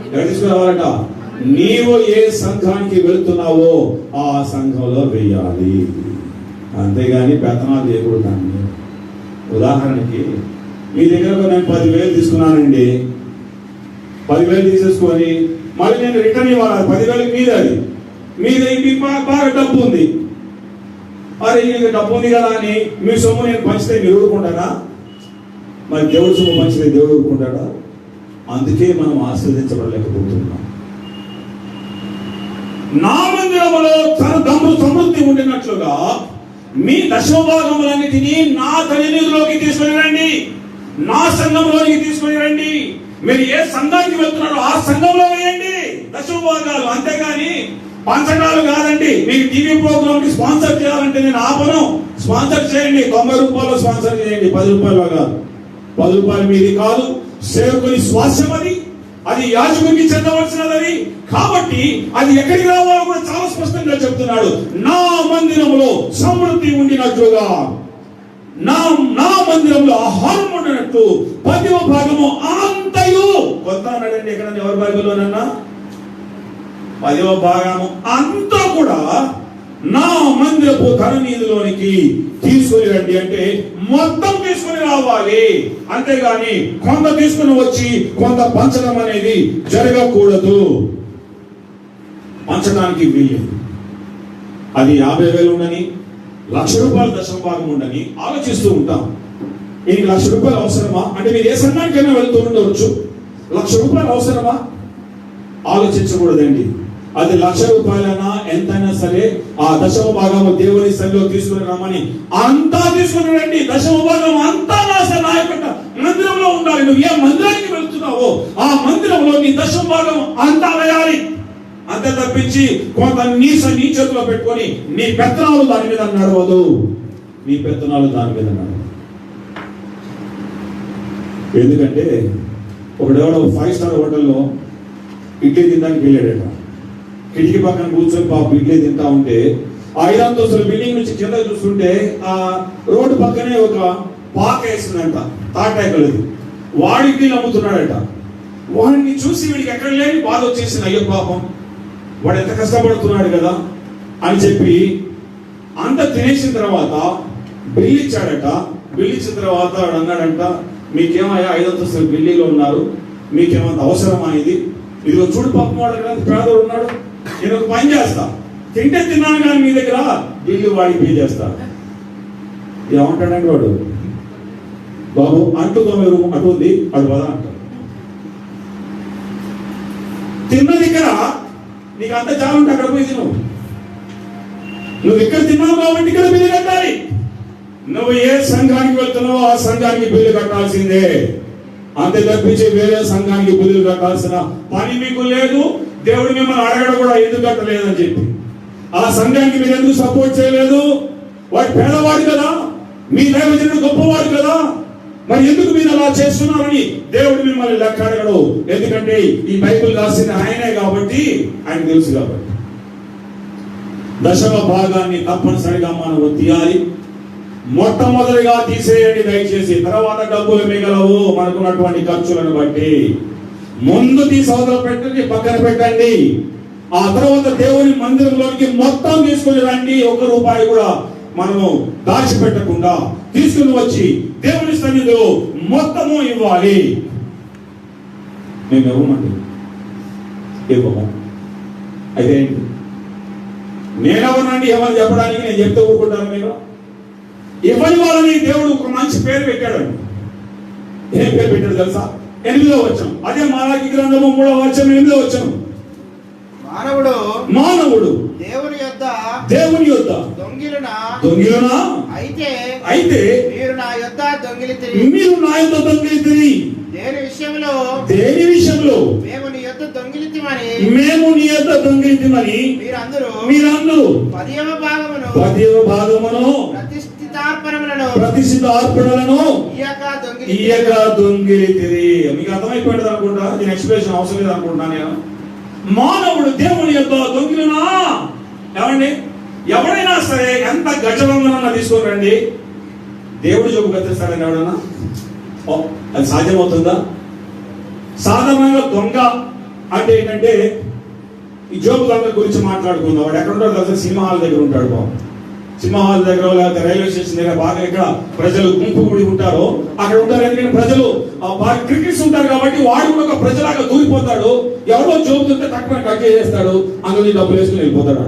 ఎక్కడ తీసుకుని రావాలట? నీవు ఏ సంఘానికి వెళుతున్నావో ఆ సంఘంలో వెయ్యాలి. అంతేగాని పెత్తనాలు చేయకూడదండి. ఉదాహరణకి మీ దగ్గర నేను 10,000 తీసుకున్నానండి. 10,000 తీసేసుకొని మళ్ళీ నేను రిటర్న్ ఇవ్వాలి. 10,000 మీద అది మీద మీకు బాగా డబ్బు ఉంది. మరి నీకు డబ్బు ఉంది కదా అని మీ సొమ్ము నేను పంచితే మీరు ఊరుకుంటారా? మరి దేవుడు సొమ్ము పంచితే దేవుడు ఊరుకుంటాడా? అందుకే మనం ఆస్వాదించబడలేకపోతున్నాం. నా మందిరములో తన దమ్ము సమృద్ధి ఉండినట్లుగా మీ 10వ భాగములన్నిటినీ నా సన్నిధిలోకి తీసుకొని రండి, నా సంఘంలోనికి తీసుకొని రండి. మీరు ఏ సంఘానికి వెళ్తున్నారో ఆ సంఘంలో వేయండి 10వ భాగాలు. అంతేగాని పంచకాలు కాదండి. మీకు టీవీ ప్రోగ్రామ్ కి స్పాన్సర్ చేయాలంటే నేను ఆపను. స్పాన్సర్ చేయండి, 90 రూపాయలు స్పాన్సర్ చేయండి, 10 రూపాయలు కాదు. 10 రూపాయలు మీది కాదు, సేవకుని స్వాస్యం అది. అది యాజకునికి చెందవలసినది. కాబట్టి అది ఎక్కడికి రావాలో కూడా చాలా స్పష్టంగా చెప్తున్నాడు. నా మందిరంలో సమృద్ధి ఉండినట్లుగా, నా మందిరంలో ఆహారం ఉండినట్టు 10వ భాగము అంతయు. కొత్త అన్నాడండి ఎక్కడ ఎవరి బైబిల్లోనన్నా? 10వ భాగము అంతా కూడా నా మందిరపు ధననిధిలోనికి తీసుకొని రండి. అంటే మొత్తం తీసుకొని రావాలి. అంతేగాని కొంత తీసుకుని వచ్చి కొంత పంచడం అనేది జరగకూడదు. పంచడానికి వీలేదు. అది 50,000 ఉండని, 1,00,000 రూపాయలు 10వ భాగం ఉండని ఆలోచిస్తూ ఉంటాం. దీనికి 1,00,000 రూపాయలు అవసరమా? అంటే మీరు ఏ సంఘానికైనా వెళ్తూ ఉండవచ్చు. 1,00,000 రూపాయలు అవసరమా? ఆలోచించకూడదండి. అది 1,00,000 రూపాయలైనా ఎంతైనా సరే ఆ 10వ భాగము దేవుని సన్నిధిలో తీసుకుని రమ్మని అంతా తీసుకుని రండి. 10వ భాగం అంతా నా యొక్క మందిరంలో ఉండాలి. నువ్వు ఏ మందిరానికి వెళ్తున్నావో ఆ మందిరంలో నీ 10వ భాగం అంతా వేయాలి. అంతే తప్పించి కొంత నీ చేతిలో పెట్టుకొని నీ పెత్తనాలు దాని మీద నడవదు. నీ పెత్తనాలు దాని మీద నడవదు. ఎందుకంటే ఒకడెవడో 5 స్టార్ హోటల్లో ఇడ్లీ తినడానికి వెళ్ళాడట. కిటికీ పక్కన కూర్చొని పాప ఇడ్లీ తింటా ఉంటే 5 అంతస్తుల బిల్డింగ్ నుంచి కింద చూస్తుంటే ఆ రోడ్డు పక్కనే ఒక పాక వేసిందంట, తాటాకలది. వాడి ఇడ్లీలు అమ్ముతున్నాడట. వాడిని చూసి వీడికి ఎక్కడ లేని బాధ వచ్చేసింది. అయ్యో పాపం, వాడు ఎంత కష్టపడుతున్నాడు కదా అని చెప్పి అంత తినేసిన తర్వాత బిల్లు ఇచ్చాడట. బిల్లు ఇచ్చిన తర్వాత వాడు అన్నాడంట, మీకేమయ్యా 5 అంతస్తుల బిల్లీలో ఉన్నారు, మీకేమంత అవసరమా ఇది? ఇదిగో చూడు పాపం, వాడు కదా పేదోడు ఉన్నాడు, నేను ఒక పని చేస్తా, తింటే తిన్నాను కానీ మీ దగ్గర బిల్లు వాడికి పే చేస్తా. ఏమంటాడండి వాడు? బాబు అంటూ 90 అటు ఉంది, అటు పద అంటాడు. తిన్న దగ్గర నీకు అంత చాలా ఉంటే అక్కడ పోయి తిను. నువ్వు ఇక్కడ తిన్నావు కాబట్టి ఇక్కడ బిల్లు కట్టాలి. నువ్వు ఏ సంఘానికి వెళ్తున్నావో ఆ సంఘానికి బిల్లు కట్టాల్సిందే. అంతే తప్పించి వేరే సంఘానికి బిల్లు కట్టాల్సిన పని మీకు లేదు. దేవుడు మిమ్మల్ని అడగడం కూడా ఎందుకు కట్టలేదని చెప్పి ఆ సంఘానికి మీరు ఎందుకు సపోర్ట్ చేయలేదు? వాడు పేదవాడు కదా, మీ దైవజనుడు గొప్పవాడు కదా, మరి ఎందుకు మీరు అలా చేస్తున్నారని దేవుడు మిమ్మల్ని లెక్క అడగడు. ఎందుకంటే ఈ బైబిల్ రాసింది ఆయనే కాబట్టి, ఆయన తెలుసు కాబట్టి. 10వ భాగాన్ని తప్పనిసరిగా మనం తీయాలి. మొట్టమొదటిగా తీసేయండి దయచేసి. తర్వాత డబ్బులు మిగలవు మనకున్నటువంటి ఖర్చులను బట్టి. ముందు తీసి అవతల పెట్టండి, పక్కన పెట్టండి. ఆ తర్వాత దేవుని మందిరంలోనికి మొత్తం తీసుకుని రండి. 1 రూపాయి కూడా మనము దాచిపెట్టకుండా తీసుకుని వచ్చి దేవుని సన్నిధిలో మొత్తము ఇవ్వాలి. మేము ఇవ్వమండి, ఇవ్వము. అయితే నేనెవరండి ఏమని చెప్పడానికి? నేను చెప్తూ ఊరుకుంటాను. మీరు ఇవ్వని వాళ్ళని దేవుడు ఒక మంచి పేరు పెట్టాడండి. ఏం పేరు పెట్టాడు తెలుసా? 8వ వచనం. అదే మలాకి గ్రంథము 3వ వచనం 8వ వచనం. మానవుడు దేవుని యొద్ద దొంగిలునా అయితే మీరు నా యొద్ద దొంగిలితిరి. దేని విషయంలో మేము నీ యొద్ద దొంగిలితిమని మీరందరూ 10వ భాగమును ప్రతిష్ఠితార్పణలను ఇయ్యక దొంగిలితిరి. మీకు అర్థమైపోయింది అనుకుంటా. దీని ఎక్స్ప్లెనేషన్ అవసరం లేదు అనుకుంటా నేను. మానవుడు దేవుని యొక్క దొంగిలినా, ఏమండి, ఎవరైనా సరే ఎంత గజవంగనన్నా తీసుకొని రండి, దేవుడు జోబు కత్తిస్తాడని ఎవడన్నా? అది సాధ్యమవుతుందా? సాధారణంగా దొంగ అంటే ఏంటంటే, ఈ జోబు దొంగ గురించి మాట్లాడుకుందాం. వాడు ఎక్కడ ఉంటాడు కదా, సినిమా హాల్ దగ్గర ఉంటాడు. బాబు సినిమా హాల్ దగ్గర లేకపోతే రైల్వే స్టేషన్ దగ్గర బాగా ఇక్కడ ప్రజలు గుంపు కూడి ఉంటారో అక్కడ ఉంటారు. ఎందుకంటే ప్రజలు బాగా క్రికెట్స్ ఉంటారు కాబట్టి వాడు కూడా ఒక ప్రజలాగా దూరిపోతాడు. ఎవరో జోబు తింటే తక్కువ కట్ చేస్తాడు, అందులో డబ్బులు వేసుకుని వెళ్ళిపోతాడు.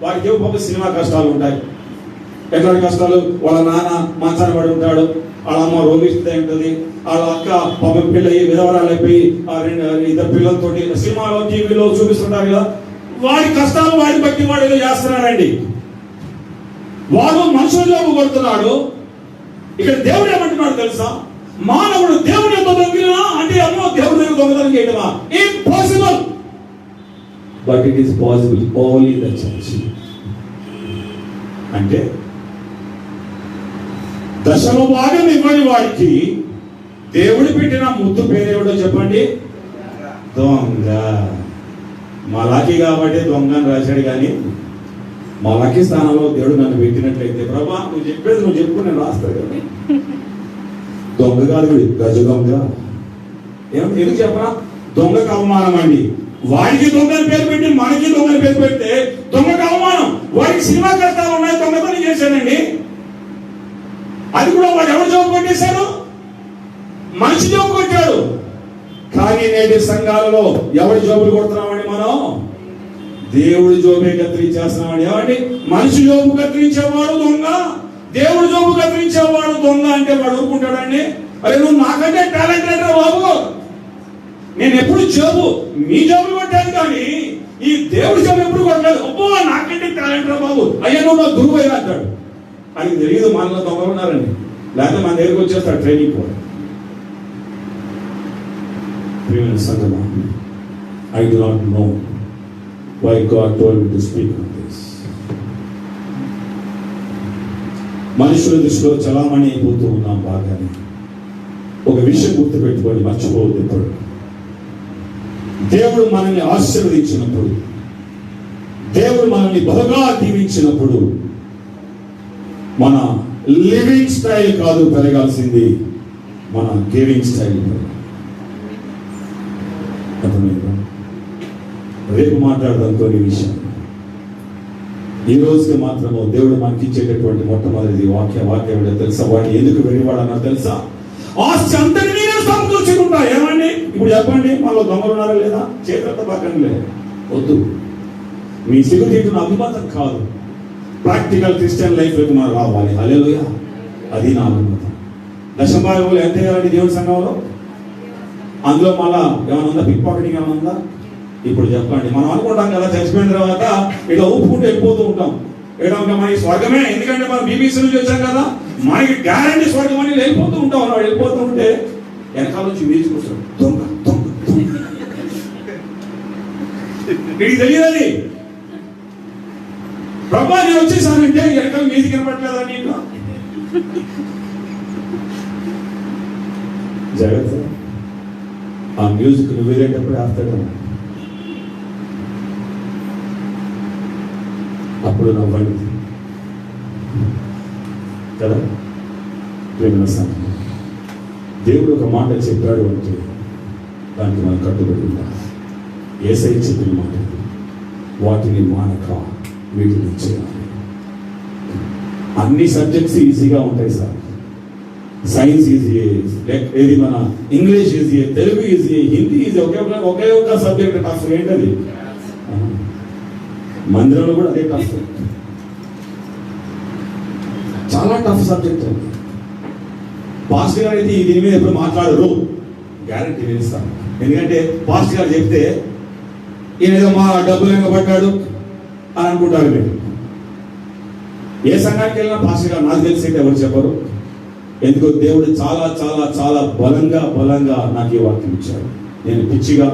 వాడికి ఏమో పాప సినిమా కష్టాలు ఉంటాయి. ఎట్లాంటి కష్టాలు? వాళ్ళ నాన్న మంచాన పడి ఉంటాడు, వాళ్ళ అమ్మ రోగిస్తే ఉంటుంది, వాళ్ళ అక్క పాప పిల్ల విధవరాలు అయిపోయి ఇద్దరు పిల్లలతో సినిమాలో టీవీలో చూపిస్తుంటారు కదా. వాడి కష్టాలు వాడిని బట్టి వాడు ఏదో చేస్తున్నాడండి. వాడు మనుషుల జోబు కొడుతున్నాడు. ఇక్కడ దేవుడు ఏమంటున్నాడు తెలుసా? మానవుడు దేవుని యొక్క దొంగిలినా అంటే అమ్మో దేవుడి దగ్గర దొంగతనం చేయడమా? Impossible. But it is possible only the church. అంటే దశమ భాగం ఇవ్వని వాడికి దేవుడు పెట్టిన ముద్దు పేరేమిటో చెప్పండి? దొంగ. మలాకి కాబట్టి దొంగ అని రాశాడు. కానీ మలాకి స్థానంలో దేవుడు నన్ను పెట్టినట్లయితే, ప్రభా నువ్వు చెప్పేది నువ్వు చెప్పు, నేను రాస్తాను కానీ దొంగ కాదు, గజ దొంగ. ఎందుకు చెప్పరా? దొంగకు అవమానం అండి. వాడికి దొంగని పేరు పెట్టి మనకి దొంగని పేరు పెడితే దొంగకు అవమానం. వాడికి సినిమా కష్టాలు ఉన్నాయి, దొంగతనం చేశాడండి. అది కూడా వాడు ఎవరు జోబు కొట్టేశాడు? మనిషి జోబు కొట్టాడు. కానీ నేటి సంఘాలలో ఎవరి జోబులు కొడుతున్నామండి? మనం దేవుడి జోబే కత్తిరించేస్తున్నామండి. ఏమండి? మనిషి జోబు కత్తిరించేవాడు దొంగ, దేవుడి జోబు కత్తిరించేవాడు దొంగ. అంటే వాడు ఊరుకుంటాడండి? అరే నువ్వు నాకంటే టాలెంట్ లేదురా బాబు, నేను ఎప్పుడు జోబు మీ జోబులు కొట్టాను కానీ ఈ దేవుడి జోబు ఎప్పుడు కొట్టలేదు. అబ్బో నాకంటే టాలెంట్ రా బాబు, అయ్యా నువ్వు నా గురువు అయినా అంటాడు. అని తెలియదు మనలో దొంగలు ఉన్నారండి. లేకపోతే మన దగ్గరికి వచ్చేస్తాడు ట్రైనింగ్ కూడా. I do not know why God told me to speak on this. మనుషుల దృష్టిలో చలామణి అయిపోతూ ఉన్నాం బాగానే. ఒక విషయం గుర్తుపెట్టుకోండి, మర్చిపోవద్దు. ఇప్పుడు దేవుడు మనల్ని ఆశీర్వదించినప్పుడు, దేవుడు మనల్ని బహుగా దీవించినప్పుడు మన లివింగ్ స్టైల్ కాదు పెరగాల్సింది, మన గివింగ్ స్టైల్. రేపు మాట్లాడదాం కొన్ని విషయం. ఈ రోజుకి మాత్రము దేవుడు మనకి ఇచ్చేటటువంటి మొట్టమొదటి వాక్యం తెలుసా? వాడిని ఎందుకు వెళ్ళివాడన్నా తెలుసా? ఆస్తి అంతటినీ సమకూర్చుకుంటా. ఏమండి ఇప్పుడు చెప్పండి, మనలో దొంగలు ఉన్నారా లేదా? చేతులతో పక్కన లేదు. వద్దు, మీ సిగ్గు తీటున్న అభిమతం కాదు. ప్రాక్టికల్ క్రిస్టియన్ లైఫ్ లోకి మనం రావాలి. హల్లెలూయా. అది నా అభిమతం. దశమభాగంలో ఎంత చేయాలండి దేవుడి సంఘంలో? అందులో మళ్ళా ఏమైనా ఉందా? పిక్ పాకెటింగ్ ఏమైనా ఉందా? ఇప్పుడు చెప్పండి. మనం అనుకుంటాం కదా చచ్చిపోయిన తర్వాత ఇలా ఊపుకుంటూ వెళ్ళిపోతూ ఉంటాం. మనకి స్వర్గమే, ఎందుకంటే మనం బీబీసీ నుంచి వచ్చాం కదా, మనకి గ్యారంటీ స్వర్గం అని వెళ్ళిపోతూ ఉంటాం. మనం వెళ్ళిపోతూ ఉంటే వెనకాల నుంచి మ్యూజిక్ వస్తాడు, దొంగ దొంగ దొంగ. ఇది తెలియదని ప్రభా నేను వచ్చేసానంటే వెనకాల మ్యూజిక్ కనపడలేదా నీకు? జాగ్రత్త, ఆ మ్యూజిక్ నువ్వు వెళ్ళేటప్పుడు ఆస్తాడు. అప్పుడు నవ్వండి కదా. దేవుడు ఒక మాట చెప్పాడు అంటే దానికి మనం కట్టుబడి ఉండాలి. యేసయ్య చెప్పిన మాట, వాటిని మానక వీటిని చేయాలి. అన్ని సబ్జెక్ట్స్ ఈజీగా ఉంటాయి సార్. సైన్స్ ఈజీ, ఏది మన English easy, Telugu easy, Hindi easy. ఒకే ఒక సబ్జెక్ట్ టఫ్. ఏంటది? మందిరంలో కూడా అదే టఫ్, చాలా టఫ్ సబ్జెక్ట్ అండి. పాస్టర్ గారు అయితే దీని మీద ఎప్పుడు మాట్లాడరు, గ్యారంటీ వేస్తాను. ఎందుకంటే పాస్టర్ గారు చెప్తే ఈయనేదో మా డబ్బులు వెనకబడ్డాడు అని అనుకుంటారు మీరు. ఏ సంఘానికి వెళ్ళినా పాస్టర్ గారు నాకు తెలిసి ఎవరు చెప్పరు. ఎందుకో దేవుడు చాలా చాలా చాలా బలంగా నాకు ఈ వాక్యం ఇచ్చాడు. నేను పిచ్చిగా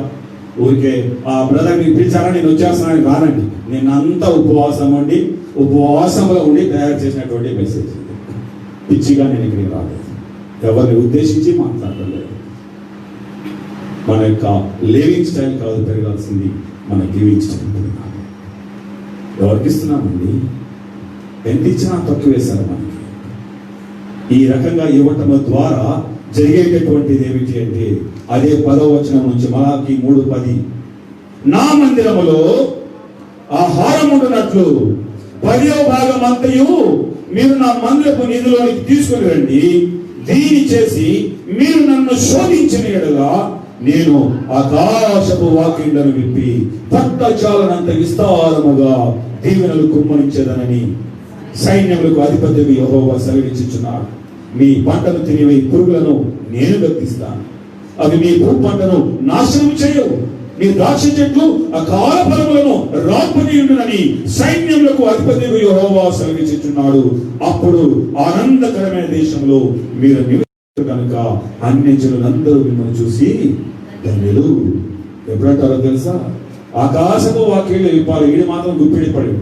ఊరికే ఆ బ్రదర్ మీకు పిలిచారా నేను వచ్చేస్తున్నాను రానండి. నేను అంతా ఉపవాసంలో ఉండి తయారు చేసినటువంటి మెసేజ్. పిచ్చిగా నేను ఇక్కడికి రాలేదు, ఎవరిని ఉద్దేశించి మాట్లాడలేదు. మన యొక్క లివింగ్ స్టైల్ కాదు పెరగాల్సింది, మనం జీవించడం ఎవరికి ఇస్తున్నామండి? ఎంత ఇచ్చినా తక్కువ వేశారు మనకి. ఈ రకంగా ఇవ్వటం ద్వారా జరిగేటటువంటిది ఏమిటి అంటే అదే 10వ వచనం నుంచి మలాకి 3:10, నా మందిరములో ఆహారముండునట్లు 10వ భాగం అంతయు మీరు నా మందిరపు నిధిలోనికి తీసుకుని రండి. దీని చేసి మీరు నన్ను శోధించిన యెడల నేను ఆకాశపు వాకిళ్లను విప్పి పట్టజాలనంత విస్తారముగా దీవెనలు కుమ్మరించేదనని సైన్యములకు అధిపతి యెహోవా సెలవిచ్చుచున్నాడు. మీ పంటను తినివే పురుగులను నేను గద్దిస్తాను, అవి మీ భూ పంటను నాశనం చేయవు. మీ ద్రాక్ష చెట్లు అకాల ఫలములను రాల్పనీయుండునని సైన్యములకు అధిపతి యెహోవా సెలవిచ్చుచున్నాడు. అప్పుడు ఆనందకరమైన దేశంలో మీరు నివసించు కనుక అన్య జనులందరూ మిమ్మల్ని చూసి ధన్యులు. ఎప్పుడంటారో తెలుసా? ఆకాశపు వాక్యలు విప్పాలి, వీడు మాత్రం గుప్పిడి పడి.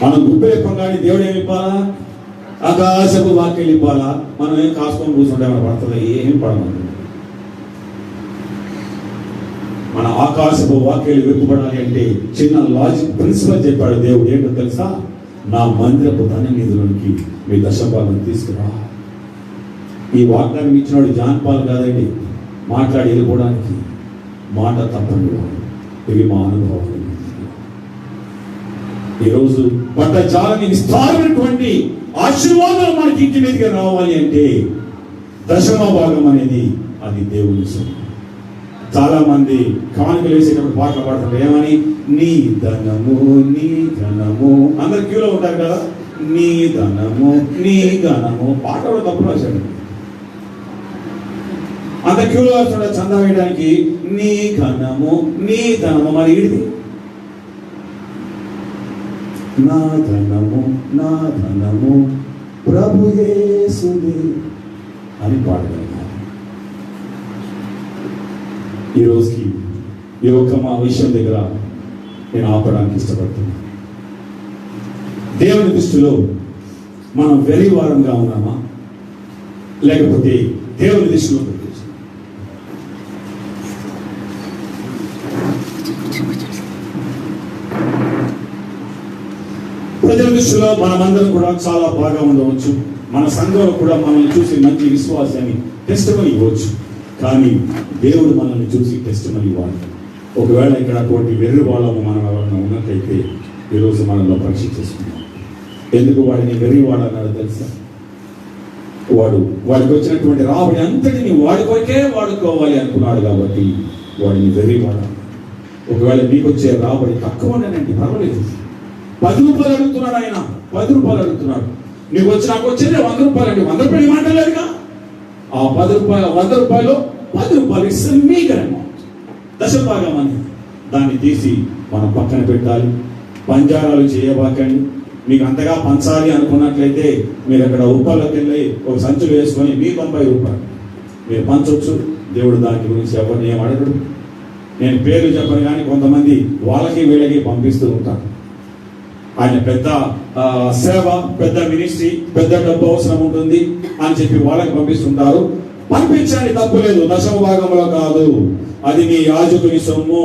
మనం గుప్పిడిప్పం కానీ దేవుడు ఏమి ఇప్పాలా? ఆకాశపు వాక్యలు ఇవ్వాలా? మనం ఏం కాసుకొని కూర్చుంటే మన పడుతుంది? ఏం పడమంది. మన ఆకాశపు వాక్యాలు విప్పబడాలి అంటే చిన్న లాజిక్ ప్రిన్సిపల్ చెప్పాడు దేవుడు. ఏంటో తెలుసా? నా మందిరపు ధన నిధులకి మీ దశభాగం తీసుకురా. ఈ వాగ్దానం ఇచ్చినాడు జాన్ పాల్ కాదండి, మాట్లాడి వెళ్ళిపోవడానికి. మాట తప్పండి. ఇవి మా అనుభవాలు. ఈరోజు పట్టజాలని విస్తారమైనటువంటి ఆశీర్వాదాలు మనకి ఇంటి మీదకి రావాలి అంటే 10వ భాగం అనేది అది దేవుని సొమ్ము. చాలా మంది కానుకలు వేసేటప్పుడు పాటలు పాడుతుంటారు. ఏమని? నీ ధనము నీ ఘనము. అందరు క్యూలో ఉంటారు కదా. నీ ధనము నీ ఘనము పాట కూడా తప్పు రాశాడు. అంత క్యూలో వస్తుండే చందా వేయడానికి. నీ ఘనము నీ ధనము. మరి ఈడిది నా ధనము నా ధనము ప్రభు యేసుదే అని పాడగలిగారు. ఈ రోజుకి ఈ ఒక్క మా విషయం దగ్గర నేను ఆపడానికి ఇష్టపడుతున్నాను. దేవుని దృష్టిలో మనం వెలివారంగా ఉన్నామా, లేకపోతే దేవుని దృష్టిలో ప్రజల దృష్టిలో మనమందరం కూడా చాలా బాగా ఉండవచ్చు. మన సంఘంలో కూడా మనల్ని చూసి మంచి విశ్వాసాన్ని టెస్టిమనీ ఇవ్వచ్చు. కానీ దేవుడు మనల్ని చూసి టెస్టిమనీ ఇవ్వాలి. ఒకవేళ ఇక్కడ అటువంటి వెర్రి వాళ్ళము మనం ఎవరైనా ఉన్నట్లయితే ఈరోజు మనలో పరీక్ష చేసుకున్నాం. ఎందుకు వాడిని వెర్రి వాడన్నారో తెలుసా? వాడికి వచ్చినటువంటి రాబడి అంతటిని వాడి కొరకే వాడుకోవాలి అనుకున్నాడు కాబట్టి వాడిని వెర్రి వాడాలి. ఒకవేళ మీకు వచ్చే రాబడి తక్కువనేనండి, పర్వాలేదు. 10 రూపాయలు అడుగుతున్నాడు ఆయన, 10 రూపాయలు అడుగుతున్నాడు. నీకు వచ్చి నాకు వచ్చేది 100 రూపాయలు అండి. 100 రూపాయలు మాట్లాడలేదుగా. ఆ 10 రూపాయలు 100 రూపాయలు 10 రూపాయలు ఇస్తే మీకు అమౌంట్ దశభాగం అని దాన్ని తీసి మనం పక్కన పెట్టాలి. పంజారాలు చేయబాకండి. మీకు అంతగా పంచాలి అనుకున్నట్లయితే మీరు అక్కడ ఉప్పల్లోకి వెళ్ళి ఒక సంచులు వేసుకొని మీ 90 రూపాయలు మీరు పంచవచ్చు. దేవుడు దాని గురించి ఎవరిని ఏం అడగడు. నేను పేర్లు చెప్పను కానీ కొంతమంది వాళ్ళకి వీళ్ళకి పంపిస్తూ ఉంటాను. ఆయన పెద్ద సేవ, పెద్ద మినిస్ట్రీ, పెద్ద డబ్బు అవసరం ఉంటుంది అని చెప్పి వాళ్ళకి పంపిస్తుంటారు. పంపించండి, తప్పులేదు. 10వ భాగంలో కాదు, అది మీ యాజకుని సొమ్ము,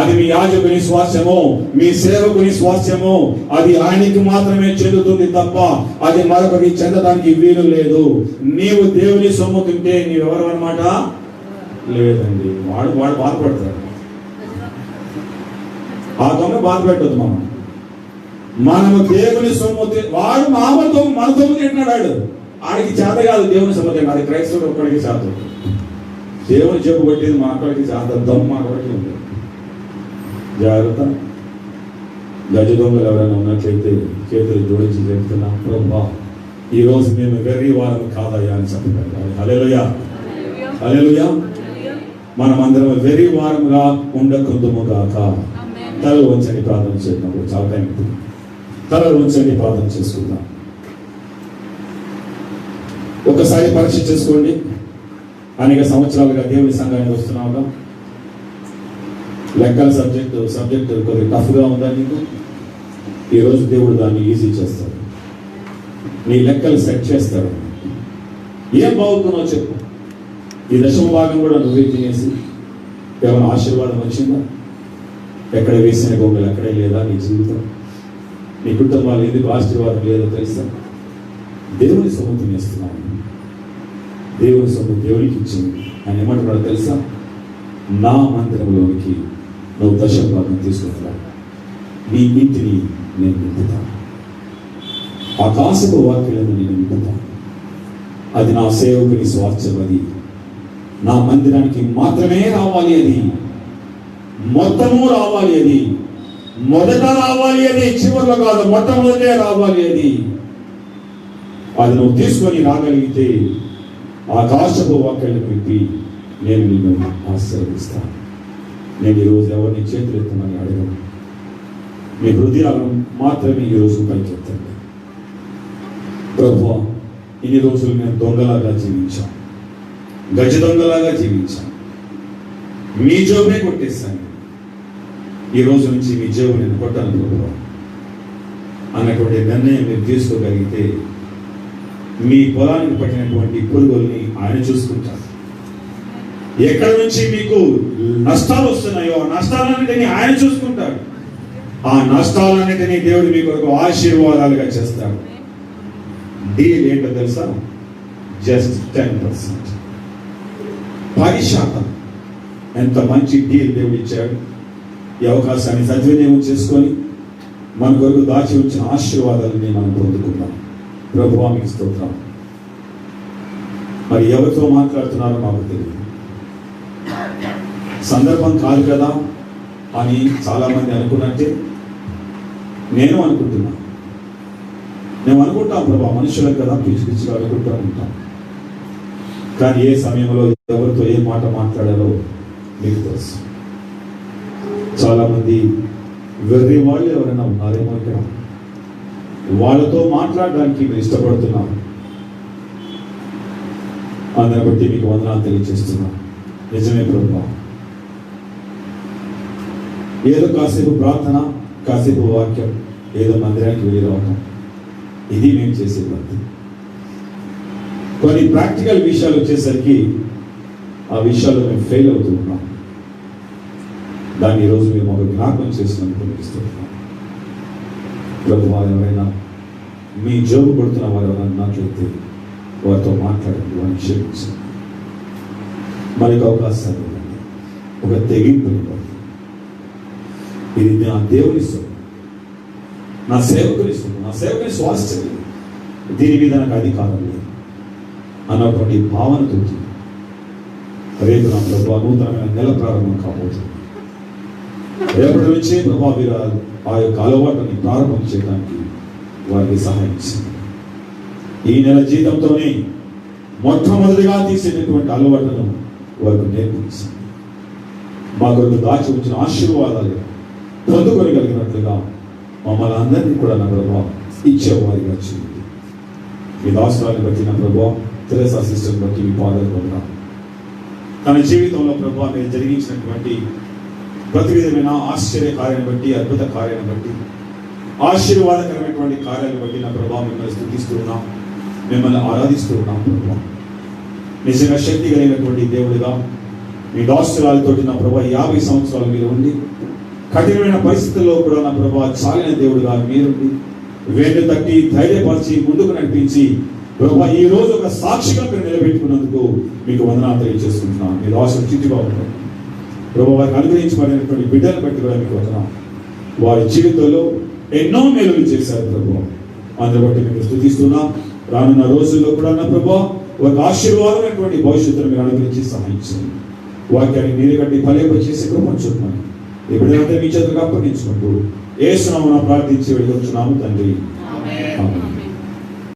అది మీ యాజకుని స్వాస్థ్యము, మీ సేవకుని స్వాస్థ్యము. అది ఆయనకి మాత్రమే చెందుతుంది తప్ప అది మరొకరికి చెందడానికి వీలు లేదు. నీవు దేవుని సొమ్ము తింటే నీవెవరు అన్నమాట? లేదండి, వాడు బాధపడతాడు. ఆ దొంగ బాధ పెట్టద్దు. మనము దేవుని సొమ్ము వాడు మామూలు మన సొమ్ము తింటున్నాడు. ఆడికి చేత కాదు దేవుని సొమ్ము తిన్నాడు. అది క్రైస్తవుడు ఒక్కడికి చేత. దేవుని చెప్పు కొట్టేది మా అక్కడికి చేత, దమ్ము మా అక్కడికి ఉంది. జాగ్రత్త. గజ దొంగలు ఎవరైనా ఉన్నట్లయితే చేతులు జోడించి చెప్తున్నా, ప్రభా ఈ రోజు మేము వెర్రి వారం కాదయ్యా అని చెప్పగలగాలి. హల్లెలూయా, హల్లెలూయా. మనమందరం వెర్రి వారంగా ఉండకుందుము గాక. తలలు వంచని ప్రార్థన చేసినప్పుడు చాలా టైం ఉంటుంది. తలలు వంచని ప్రార్థన చేసుకుందాం. ఒకసారి పరీక్ష చేసుకోండి. అనేక సంవత్సరాలుగా దేవుని సంఘానికి వస్తున్నావుగా. లెక్కల సబ్జెక్ట్ కొద్దిగా టఫ్గా ఉందా నీకు? ఈరోజు దేవుడు దాన్ని ఈజీ చేస్తాడు. నీ లెక్కలు సెట్ చేస్తాడు. ఏం బాగుతున్నావు చెప్పు. ఈ 10వ భాగం కూడా నువ్వే తినేసి ఏమైనా ఆశీర్వాదం వచ్చిందా? ఎక్కడ వేసిన గొంగలు అక్కడే లేదా నీ జీవితం? నీ కుటుంబాలు ఎందుకు ఆశీర్వాదం లేదో తెలుసా? దేవుని సొమ్ము తినేస్తున్నావు. దేవుని సొమ్ము దేవునికి ఇచ్చింది. ఆయన ఏమంటున్నాడో తెలుసా? నా మందిరంలోనికి నువ్వు దశభాగం తీసుకుంటున్నావు, నీ ఇంటిని నేను నింపుతాను, ఆకాశపు వాక్యాలను నేను నింపుతాను. అది నా సేవకుని స్వార్థం. అది నా మందిరానికి మాత్రమే రావాలి. అది మొత్తము రావాలి. అది మొదట రావాలి. అది చివరిలో కాదు, మొట్టమొదటే రావాలి. అది నువ్వు తీసుకొని రాగలిగితే ఆకాశపు వాక్యాలను పెట్టి నేను నిన్ను ఆశీర్వదిస్తాను. నేను ఈరోజు ఎవరిని చేతులు ఎత్తమని అడగను. మీ హృదయాలను మాత్రమే ఈరోజు పైకెత్తండి. ప్రభువా, ఇన్ని రోజులు నేను దొంగలాగా జీవించాను, గజ దొంగలాగా జీవించాను, మీ జోబునే కొట్టేశాను. ఈ రోజు నుంచి మీ జోబు నేను కొట్టాను ప్రభువా అన్నటువంటి నిర్ణయం మీరు తీసుకోగలిగితే మీ పొలానికి పట్టినటువంటి పురుగుల్ని ఆయన చూసుకుంటారు. ఎక్కడి నుంచి మీకు నష్టాలు వస్తున్నాయో ఆ నష్టాలన్నిటినీ ఆయన చూసుకుంటాడు. ఆ నష్టాలన్నిటినీ దేవుడు మీ కొరకు ఆశీర్వాదాలుగా చేస్తాడు. డీల్ ఏంటో తెలుసా? జస్ట్ 10%, 10%. ఎంత మంచి డీల్ దేవుడు ఇచ్చాడు. ఈ అవకాశాన్ని సద్వినియోగం చేసుకొని మన కొరకు దాచి ఉంచిన ఆశీర్వాదాలని మనం పొందుకున్నాం. ప్రభువా మీకు స్తోత్రం. మరి ఎవరితో మాట్లాడుతున్నారో నాకు తెలియదు, సందర్భం కాదు కదా అని చాలా మంది అనుకున్నట్టే నేను అనుకుంటున్నా. మేము అనుకుంటాం ప్రభా, మనుషులకు కదా పిచ్చి పిచ్చిగా అనుకుంటూ ఉంటాం. కానీ ఏ సమయంలో ఎవరితో ఏ మాట మాట్లాడాలో మీకు తెలుసు. చాలా మంది వెర్రి వాళ్ళు ఎవరైనా ఉన్నారేమో ఇక్కడ, వాళ్ళతో మాట్లాడడానికి మీరు ఇష్టపడుతున్నారు. అందరిని బట్టి మీకు వందనాలు తెలియజేస్తున్నాను. నిజమే ప్రభువా, ఏదో కాసేపు ప్రార్థన, కాసేపు వాక్యం, ఏదో మందిరానికి వెళ్ళి రావటం, ఇది మేము చేసే పద్ధతి. కొన్ని ప్రాక్టికల్ విషయాలు వచ్చేసరికి ఆ విషయాల్లో మేము ఫెయిల్ అవుతూ ఉన్నాం. దాన్ని ఈరోజు మేము ఒక జ్ఞాపకం చేసినందుకు మీకు ఇస్తున్నాం. ప్రభువా, ఎవరైనా మీ జోబు కొడుతున్న వారు ఎవరైనా ఉన్నట్లయితే వారితో మాట్లాడండి, వారిని క్షమించండి. మరొక అవకాశాలు ఇవ్వండి, ఒక తెగింపునివ్వండి. ఇది నా దేవుని సొమ్ము, నా సేవకుని సొమ్ము, నా సేవకుని స్వాస్థ్యం, దీని మీద నాకు అధికారం లేదు అన్నటువంటి భావనతో రేపు నా ప్రభు నూతనమైన నెల ప్రారంభం కాబోతుంది. రేపటి నుంచే ప్రభా మీరు ఆ యొక్క అలవాటుని ప్రారంభం చేయడానికి వారికి సహాయించింది. ఈ నెల జీతంతోనే మొట్టమొదటిగా తీసేటటువంటి అలవాటును వారికి నేర్పించింది. మా కొరకు దాచి ఉంచిన ఆశీర్వాదాలు పొందుకోగలిగినట్లుగా మమ్మల్ని అందరినీ కూడా నా ప్రభావ ఇచ్చేవారిగా చేయండి. మీ దాసురాన్ని బట్టి నా ప్రభావ, తెరేసా సిస్టర్ బట్టి మీ పాదాలు పొందాం. తన జీవితంలో ప్రభావ మీరు జరిగించినటువంటి ప్రతి విధమైన ఆశ్చర్య కార్యాన్ని బట్టి, అద్భుత కార్యాన్ని బట్టి, ఆశీర్వాదకరమైనటువంటి కార్యాలను బట్టి నా ప్రభావం మిమ్మల్ని స్తుతిస్తూ ఉన్నాం, మిమ్మల్ని ఆరాధిస్తూ ఉన్నాం. ప్రభావ నిజంగా శక్తి కలిగినటువంటి దేవుడిగా మీ దాసురాలతోటి నా ప్రభావ 50 సంవత్సరాలు మీరు ఉండి, కఠినమైన పరిస్థితుల్లో కూడా నా ప్రభావ చాలిన దేవుడిగా మీరుండి, వేళ్ళు తట్టి ధైర్యపరిచి ముందుకు నడిపించి ప్రభావ ఈ రోజు ఒక సాక్షిగా మీరు నిలబెట్టుకున్నందుకు మీకు వందనాలు తెలియజేసుకుంటున్నాను. మీ దాసులు చిట్టిగా ఉంటారు ప్రభావ, వారికి అనుగ్రహించబడినటువంటి బిడ్డలు బట్టి కూడా మీకు వందనాలు. వారి జీవితంలో ఎన్నో మేలులు చేశారు ప్రభావ, అందరి బట్టి మీకు స్తుతిస్తున్నాం. రానున్న రోజుల్లో కూడా నా ప్రభావ ఒక ఆశీర్వాదమైనటువంటి భవిష్యత్తును మీరు అనుగ్రహించి సహాయించండి. వాక్యాన్ని నీరు కట్టి ఫలింప చేసి కృపను చూపమని ఎప్పుడైతే మీ చేతులకు అప్పగించుకుంటూ యేసు నామమున ప్రార్థించి వెళ్ళి వచ్చున్నాము తండ్రి. ఆమేన్.